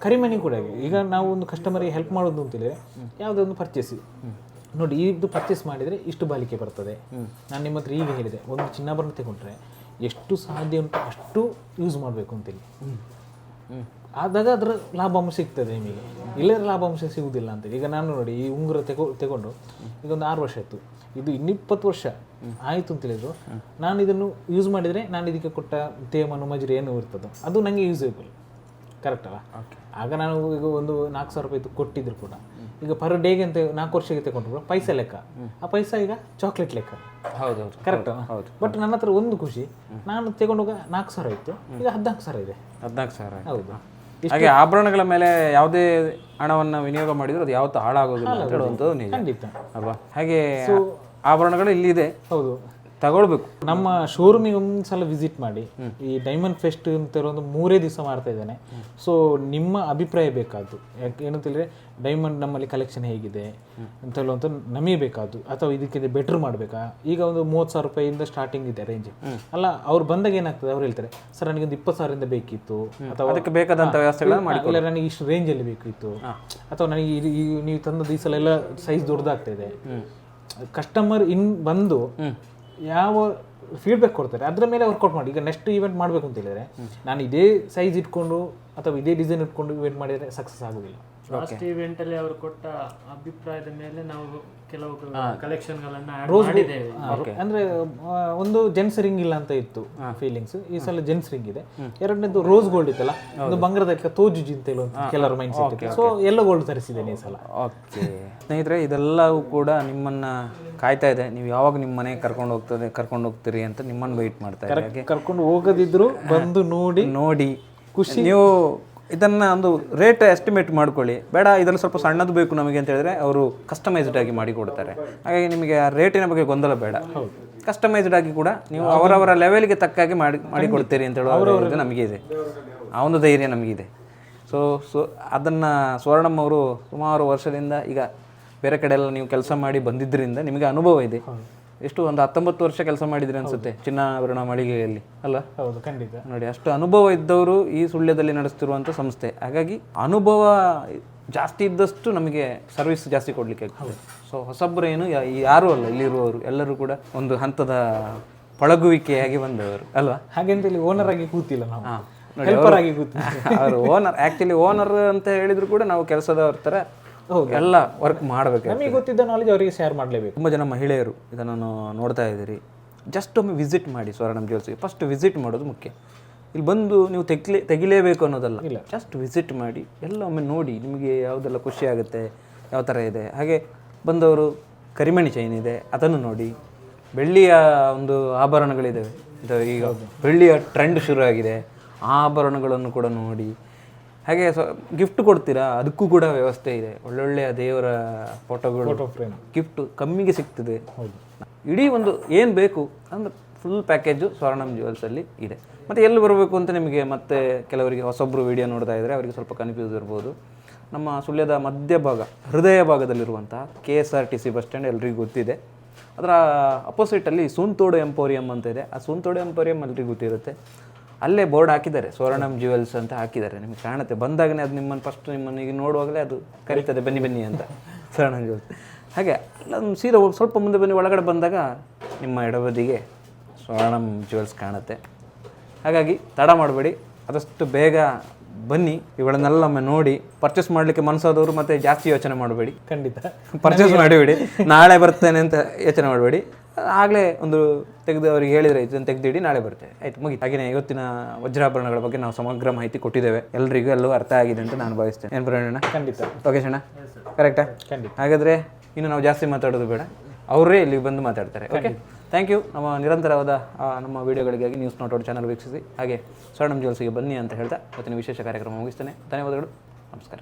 ಕರಿಮಣಿ ಕೂಡ ಈಗ ನಾವು ಒಂದು ಕಸ್ಟಮರಿಗೆ ಹೆಲ್ಪ್ ಮಾಡೋದು ಅಂತೇಳಿದರೆ ಯಾವುದೋ ಒಂದು ಪರ್ಚೇಸ್ ನೋಡಿ, ಇದು ಪರ್ಚೇಸ್ ಮಾಡಿದರೆ ಇಷ್ಟು ಬಾಳಿಕೆ ಬರ್ತದೆ. ನಾನು ನಿಮ್ಮ ಹತ್ರ ಈಗ ಹೇಳಿದೆ, ಒಂದು ಚಿನ್ನಾಭರಣ ತಗೊಂಡ್ರೆ ಎಷ್ಟು ಸಾಧ್ಯ ಉಂಟು ಅಷ್ಟು ಯೂಸ್ ಮಾಡಬೇಕು ಅಂತೇಳಿ. ಆದಾಗ ಅದರ ಲಾಭಾಂಶ ಸಿಗ್ತದೆ ನಿಮಗೆ, ಇಲ್ಲರ ಲಾಭಾಂಶ ಸಿಗುವುದಿಲ್ಲ ಅಂತೇಳಿ. ಈಗ ನಾನು ನೋಡಿ, ಈ ಉಂಗುರ ತಗೊಂಡು ಈಗ ಒಂದು 6 ವರ್ಷ ಆಯಿತು, ಇದು ಇನ್ನು 20 ವರ್ಷ ಆಯಿತು ಅಂತೇಳಿದ್ರು. ನಾನು ಇದನ್ನು ಯೂಸ್ ಮಾಡಿದರೆ ನಾನು ಇದಕ್ಕೆ ಕೊಟ್ಟ ತೇಮನು ಮಜೂರಿ ಏನು ಇರ್ತದೋ ಅದು ನನಗೆ ಯೂಸೇಬಲ್, ಕರೆಕ್ಟ್ ಅಲ್ಲ? ಆಗ ನಾನು ಈಗ ಒಂದು 4,000 ರೂಪಾಯಿ ಕೊಟ್ಟಿದ್ರು ಕೂಡ ಈಗ ಪರ್ ಡೇಗೆ ಅಂತ 4 ವರ್ಷಕ್ಕೆ ತಗೊಂಡ್ರು ಪೈಸೆ ಲೆಕ್ಕ. ಆ ಪೈಸಾ ಈಗ ಚಾಕ್ಲೇಟ್ ಲೆಕ್ಕ. ಹೌದೌದು, ಕರೆಕ್ಟ್ ಅಲ್ಲ? ಬಟ್ ನನ್ನ ಹತ್ರ ಒಂದು ಖುಷಿ, ನಾನು ತಗೊಂಡಾಗ 4,000 ಇತ್ತು, ಈಗ 14,000 ಇದೆ. 14,000. ಹೌದು. ಹಾಗೆ ಆಭರಣಗಳ ಮೇಲೆ ಯಾವುದೇ ಹಣವನ್ನು ವಿನಿಯೋಗ ಮಾಡಿದ್ರು ಅದು ಯಾವತ್ತೂ ಹಾಳಾಗೋದಿಲ್ಲ ಅಂತ ಹೇಳುವಂಥದ್ದು ನಿಜ ಖಂಡಿತ ಅಲ್ವಾ? ಹಾಗೆ ಆಭರಣಗಳು ಇಲ್ಲಿದೆ, ಹೌದು, ತಗೊಳ್ಬೇಕು. ನಮ್ಮ ಶೋರೂಮಿಗೆ ಒಂದ್ಸಲ ವಿಸಿಟ್ ಮಾಡಿ. ಈ ಡೈಮಂಡ್ ಫೆಸ್ಟ್ ಅಂತ ಒಂದು 3 ದಿವಸ ಮಾಡ್ತಾ ಇದ್ದೇನೆ. ಸೊ ನಿಮ್ಮ ಅಭಿಪ್ರಾಯ ಬೇಕಾದ್ದು ಏನಂತೇಳಿದ್ರೆ, ಡೈಮಂಡ್ ನಮ್ಮಲ್ಲಿ ಕಲೆಕ್ಷನ್ ಹೇಗಿದೆ ಅಂತ ಹೇಳುವಂಥ ನಮಗೆ ಬೇಕಾದ್ದು, ಅಥವಾ ಇದಕ್ಕಿಂತ ಬೆಟ್ರ್ ಮಾಡಬೇಕಾ. ಈಗ ಒಂದು 30,000 ರೂಪಾಯಿಯಿಂದ ಸ್ಟಾರ್ಟಿಂಗ್ ಇದೆ ರೇಂಜ್ ಅಲ್ಲ. ಅವ್ರು ಬಂದಾಗ ಏನಾಗ್ತದೆ, ಅವ್ರು ಹೇಳ್ತಾರೆ ಸರ್ ನನಗೆ ಒಂದು 20,000 ಬೇಕಿತ್ತು, ಅಥವಾ ಅದಕ್ಕೆ ಬೇಕಾದಂಥ ವ್ಯವಸ್ಥೆಗಳನ್ನ ಮಾಡಿ, ಇಲ್ಲ ನನಗೆ ಇಷ್ಟು ರೇಂಜಲ್ಲಿ ಬೇಕಿತ್ತು, ಅಥವಾ ನನಗೆ ನೀವು ತಂದ ಈ ಸಲ ಎಲ್ಲ ಸೈಜ್ ದೊಡ್ಡದಾಗ್ತಾ ಇದೆ. ಕಸ್ಟಮರ್ ಬಂದು ಯಾವ ಫೀಡ್ಬ್ಯಾಕ್ ಕೊಡ್ತಾರೆ ಅದರ ಮೇಲೆ ವರ್ಕೌಟ್ ಮಾಡಿ. ಈಗ ನೆಕ್ಸ್ಟ್ ಈವೆಂಟ್ ಮಾಡಬೇಕು ಅಂತ ಹೇಳಿದರೆ ನಾನು ಇದೇ ಸೈಜ್ ಇಟ್ಕೊಂಡು ಅಥವಾ ಇದೇ ಡಿಸೈನ್ ಇಟ್ಕೊಂಡು ಇವೆಂಟ್ ಮಾಡಿದರೆ ಸಕ್ಸಸ್ ಆಗೋದಿಲ್ಲ. ಲಾಸ್ಟ್ ಇವೆಂಟ್ ಅಲ್ಲಿ ಅವರು ಕೊಟ್ಟ ಅಭಿಪ್ರಾಯದ ಮೇಲೆ ನಾವು ಕೆಲವು ಕಲೆಕ್ಷನ್ಗಳನ್ನ ಅಂದ್ರೆ ಒಂದು ಜೆಂಟ್ಸ್ ರಿಂಗ್ ಇಲ್ಲ ಅಂತ ಇತ್ತು ಫೀಲಿಂಗ್ಸ್. ಈ ಸಲ ಜೆಂಟ್ಸ್ ರಿಂಗ್ ಇದೆ. ಎರಡನೇದು ರೋಸ್ ಗೋಲ್ಡ್ ಇತ್ತಲ್ಲ, ಒಂದು ಬಂಗಾರದ ತೋಜುಜಿ ಅಂತ ಹೇಳುವಂತ ಕೆಲವರ ಮೈಂಡ್ ಸೆಟ್ ಇತ್ತು. ಸೊ ಎಲ್ಲ ಗೋಲ್ಡ್ ತರಿಸಿದ್ದೇನೆ ಈ ಸಲ. ಓಕೆ ಸ್ನೇಹಿತರೆ, ಇದೆಲ್ಲವೂ ಕೂಡ ನಿಮ್ಮನ್ನ ಕಾಯ್ತಾ ಇದೆ. ನೀವು ಯಾವಾಗ ನಿಮ್ಮ ಮನೆಗೆ ಕರ್ಕೊಂಡು ಹೋಗ್ತೀರಿ ಅಂತ ನಿಮ್ಮನ್ನು ವೆಯ್ಟ್ ಮಾಡ್ತಾ ಇದ್ದಾರೆ. ಕರ್ಕೊಂಡು ಹೋಗದಿದ್ರು ಬಂದು ನೋಡಿ ಖುಷಿ. ನೀವು ಇದನ್ನು ಒಂದು ರೇಟ್ ಎಸ್ಟಿಮೇಟ್ ಮಾಡ್ಕೊಳ್ಳಿ. ಬೇಡ ಇದರಲ್ಲಿ ಸ್ವಲ್ಪ ಸಣ್ಣದು ಬೇಕು ನಮಗೆ ಅಂತ ಹೇಳಿದ್ರೆ ಅವರು ಕಸ್ಟಮೈಸ್ಡ್ ಆಗಿ ಮಾಡಿ ಕೊಡ್ತಾರೆ. ಹಾಗಾಗಿ ನಿಮಗೆ ಆ ರೇಟಿನ ಬಗ್ಗೆ ಗೊಂದಲ ಬೇಡ. ಕಸ್ಟಮೈಸ್ಡ್ ಆಗಿ ಕೂಡ ನೀವು ಅವರವರ ಲೆವೆಲ್ಗೆ ತಕ್ಕಾಗಿ ಮಾಡಿ ಕೊಡ್ತೀರಿ ಅಂತ ಹೇಳೋ ನಮಗೆ ಇದೆ, ಆ ಒಂದು ಧೈರ್ಯ ನಮಗಿದೆ. ಸೊ ಅದನ್ನು ಸ್ವರ್ಣಮ್ ಅವರು ಸುಮಾರು ವರ್ಷದಿಂದ ಈಗ ಬೇರೆ ಕಡೆ ಎಲ್ಲ ನೀವು ಕೆಲಸ ಮಾಡಿ ಬಂದಿದ್ದರಿಂದ ನಿಮಗೆ ಅನುಭವ ಇದೆ. ಎಷ್ಟು ಒಂದು 19 ವರ್ಷ ಕೆಲಸ ಮಾಡಿದ್ರಿ ಅನ್ಸುತ್ತೆ ಚಿನ್ನಾಭರಣ ಮಳಿಗೆಯಲ್ಲಿ ಅಲ್ಲ? ಹೌದು, ಖಂಡಿತ. ನೋಡಿ, ಅಷ್ಟು ಅನುಭವ ಇದ್ದವರು ಈ ಸುಳ್ಯದಲ್ಲಿ ನಡೆಸ್ತಿರುವಂಥ ಸಂಸ್ಥೆ. ಹಾಗಾಗಿ ಅನುಭವ ಜಾಸ್ತಿ ಇದ್ದಷ್ಟು ನಮಗೆ ಸರ್ವಿಸ್ ಜಾಸ್ತಿ ಕೊಡಲಿಕ್ಕೆ ಆಗ್ತದೆ. ಸೊ ಹೊಸಬ್ರು ಏನು ಯಾರೂ ಅಲ್ಲ, ಇಲ್ಲಿರುವವರು ಎಲ್ಲರೂ ಕೂಡ ಒಂದು ಹಂತದ ಪಳಗುವಿಕೆಯಾಗಿ ಬಂದವರು ಅಲ್ವಾ? ಹಾಗೆಂತ ಇಲ್ಲಿ ಓನರ್ ಆಗಿ ಕೂತಿಲ್ಲ ನಾವು, ನೋಡಿ, ಹೆಲ್ಪರ್ ಆಗಿ ಕೂತಿಲ್ಲ. ಅವರು ಓನರ್, ಆ್ಯಕ್ಚುಲಿ ಓನರ್ ಅಂತ ಹೇಳಿದ್ರು ಕೂಡ ನಾವು ಕೆಲಸದವ್ರ ಥರ ಎಲ್ಲ ವರ್ಕ್ ಮಾಡಬೇಕು. ನಮಗೆ ಗೊತ್ತಿದ್ದ ನಾಲೆಜ್ ಅವರಿಗೆ ಶೇರ್ ಮಾಡಲೇಬೇಕು. ತುಂಬ ಜನ ಮಹಿಳೆಯರು ಇದನ್ನು ನೋಡ್ತಾ ಇದ್ದೀರಿ, ಜಸ್ಟ್ ಒಮ್ಮೆ ವಿಸಿಟ್ ಮಾಡಿ ಸ್ವರ್ಣಂ ಜ್ಯುವೆಲ್ಸ್ಗೆ. ಫಸ್ಟ್ ವಿಸಿಟ್ ಮಾಡೋದು ಮುಖ್ಯ. ಇಲ್ಲಿ ಬಂದು ನೀವು ತೆಗಿಲೇಬೇಕು ಅನ್ನೋದಲ್ಲ, ಜಸ್ಟ್ ವಿಸಿಟ್ ಮಾಡಿ ಎಲ್ಲ ಒಮ್ಮೆ ನೋಡಿ, ನಿಮಗೆ ಯಾವುದೆಲ್ಲ ಖುಷಿ ಆಗುತ್ತೆ, ಯಾವ ಥರ ಇದೆ. ಹಾಗೆ ಬಂದವರು ಕರಿಮಣಿ ಚೈನ್ ಇದೆ, ಅದನ್ನು ನೋಡಿ. ಬೆಳ್ಳಿಯ ಒಂದು ಆಭರಣಗಳಿದ್ದಾವೆ, ಈಗ ಬೆಳ್ಳಿಯ ಟ್ರೆಂಡ್ ಶುರು ಆಗಿದೆ, ಆ ಆಭರಣಗಳನ್ನು ಕೂಡ ನೋಡಿ. ಹಾಗೆ ಗಿಫ್ಟ್ ಕೊಡ್ತೀರಾ, ಅದಕ್ಕೂ ಕೂಡ ವ್ಯವಸ್ಥೆ ಇದೆ. ಒಳ್ಳೊಳ್ಳೆಯ ದೇವರ ಫೋಟೋಗಳು, ಗಿಫ್ಟ್ ಕಮ್ಮಿಗೆ ಸಿಗ್ತದೆ. ಇಡೀ ಒಂದು ಏನು ಬೇಕು ಅಂದರೆ ಫುಲ್ ಪ್ಯಾಕೇಜು ಸ್ವರ್ಣಂ ಜ್ಯುವೆಲ್ಸಲ್ಲಿ ಇದೆ. ಮತ್ತು ಎಲ್ಲಿ ಬರಬೇಕು ಅಂತ ನಿಮಗೆ ಮತ್ತೆ ಕೆಲವರಿಗೆ ಹೊಸೊಬ್ಬರು ವಿಡಿಯೋ ನೋಡ್ತಾ ಇದ್ದರೆ ಅವರಿಗೆ ಸ್ವಲ್ಪ ಕನ್ಫ್ಯೂಸ್ ಇರ್ಬೋದು. ನಮ್ಮ ಸುಳ್ಯದ ಮಧ್ಯಭಾಗ, ಹೃದಯ ಭಾಗದಲ್ಲಿರುವಂತಹ KSRTC ಬಸ್ ಸ್ಟ್ಯಾಂಡ್ ಎಲ್ರಿಗೂ ಗೊತ್ತಿದೆ. ಅದರ ಅಪೋಸಿಟಲ್ಲಿ ಸೂಂತೋಡು ಎಂಪೋರಿಯಂ ಅಂತ ಇದೆ. ಆ ಸೂಂತೋಡು ಎಂಪೋರಿಯಂ ಎಲ್ರಿಗೂ ಗೊತ್ತಿರುತ್ತೆ. ಅಲ್ಲೇ ಬೋರ್ಡ್ ಹಾಕಿದ್ದಾರೆ, ಸ್ವರ್ಣಂ ಜ್ಯುವೆಲ್ಸ್ ಅಂತ ಹಾಕಿದ್ದಾರೆ. ನಿಮಗೆ ಕಾಣುತ್ತೆ, ಬಂದಾಗಲೇ ಅದು ನಿಮ್ಮನ್ನು ಫಸ್ಟ್ ನಿಮ್ಮನ್ನು ಈಗ ನೋಡುವಾಗಲೇ ಅದು ಕರೀತದೆ, ಬನ್ನಿ ಬನ್ನಿ ಅಂತ, ಸ್ವರ್ಣಂ ಜ್ಯುವೆಲ್ಸ್. ಹಾಗೆ ನಮ್ಮ ಸೀದಾ ಸ್ವಲ್ಪ ಮುಂದೆ ಬನ್ನಿ, ಒಳಗಡೆ ಬಂದಾಗ ನಿಮ್ಮ ಎಡಬದಿಗೆ ಸ್ವರ್ಣಂ ಜ್ಯುವೆಲ್ಸ್ ಕಾಣುತ್ತೆ. ಹಾಗಾಗಿ ತಡ ಮಾಡಬೇಡಿ, ಆದಷ್ಟು ಬೇಗ ಬನ್ನಿ, ಇವುಗಳನ್ನೆಲ್ಲ ಒಮ್ಮೆ ನೋಡಿ. ಪರ್ಚೇಸ್ ಮಾಡಲಿಕ್ಕೆ ಮನಸ್ಸಾದವರು ಮತ್ತೆ ಜಾಸ್ತಿ ಯೋಚನೆ ಮಾಡಬೇಡಿ, ಖಂಡಿತ ಪರ್ಚೇಸ್ ಮಾಡಿಬಿಡಿ. ನಾಳೆ ಬರ್ತೇನೆ ಅಂತ ಯೋಚನೆ ಮಾಡಬೇಡಿ, ಆಗಲೇ ಒಂದು ತೆಗೆದು ಅವ್ರಿಗೆ ಹೇಳಿದರೆ ಇದನ್ನು ತೆಗೆದಿಡಿ, ನಾಳೆ ಬರ್ತೇವೆ, ಆಯ್ತು, ಮುಗಿ. ಹಾಗೆಯೇ ಇವತ್ತಿನ ವಜ್ರಾಭರಣಗಳ ಬಗ್ಗೆ ನಾವು ಸಮಗ್ರ ಮಾಹಿತಿ ಕೊಟ್ಟಿದ್ದೇವೆ. ಎಲ್ರಿಗೂ ಎಲ್ಲವೂ ಅರ್ಥ ಆಗಿದೆ ಅಂತ ನಾನು ಭಾವಿಸ್ತೇನೆ. ಏನು ಬರೋಣ? ಖಂಡಿತ. ಓಕೆ ಅಣ್ಣ, ಕರೆಕ್ಟಾ? ಖಂಡಿತ. ಹಾಗಾದರೆ ಇನ್ನು ನಾವು ಜಾಸ್ತಿ ಮಾತಾಡೋದು ಬೇಡ, ಅವರೇ ಇಲ್ಲಿಗೆ ಬಂದು ಮಾತಾಡ್ತಾರೆ. Okay, thank you. ನಮ್ಮ ನಿರಂತರವಾದ ನಮ್ಮ ವೀಡಿಯೋಗಳಿಗಾಗಿ ನ್ಯೂಸ್ ನಾಟ್ ಔಟ್ ಚಾನಲ್ ವೀಕ್ಷಿಸಿ, ಹಾಗೆ ಸ್ವರ್ಣಂ ಜ್ಯುವೆಲ್ಸ್ಗೆ ಬನ್ನಿ ಅಂತ ಹೇಳ್ತಾ ಇವತ್ತಿನ ವಿಶೇಷ ಕಾರ್ಯಕ್ರಮ ಮುಗಿಸ್ತೇನೆ. ಧನ್ಯವಾದಗಳು, ನಮಸ್ಕಾರ.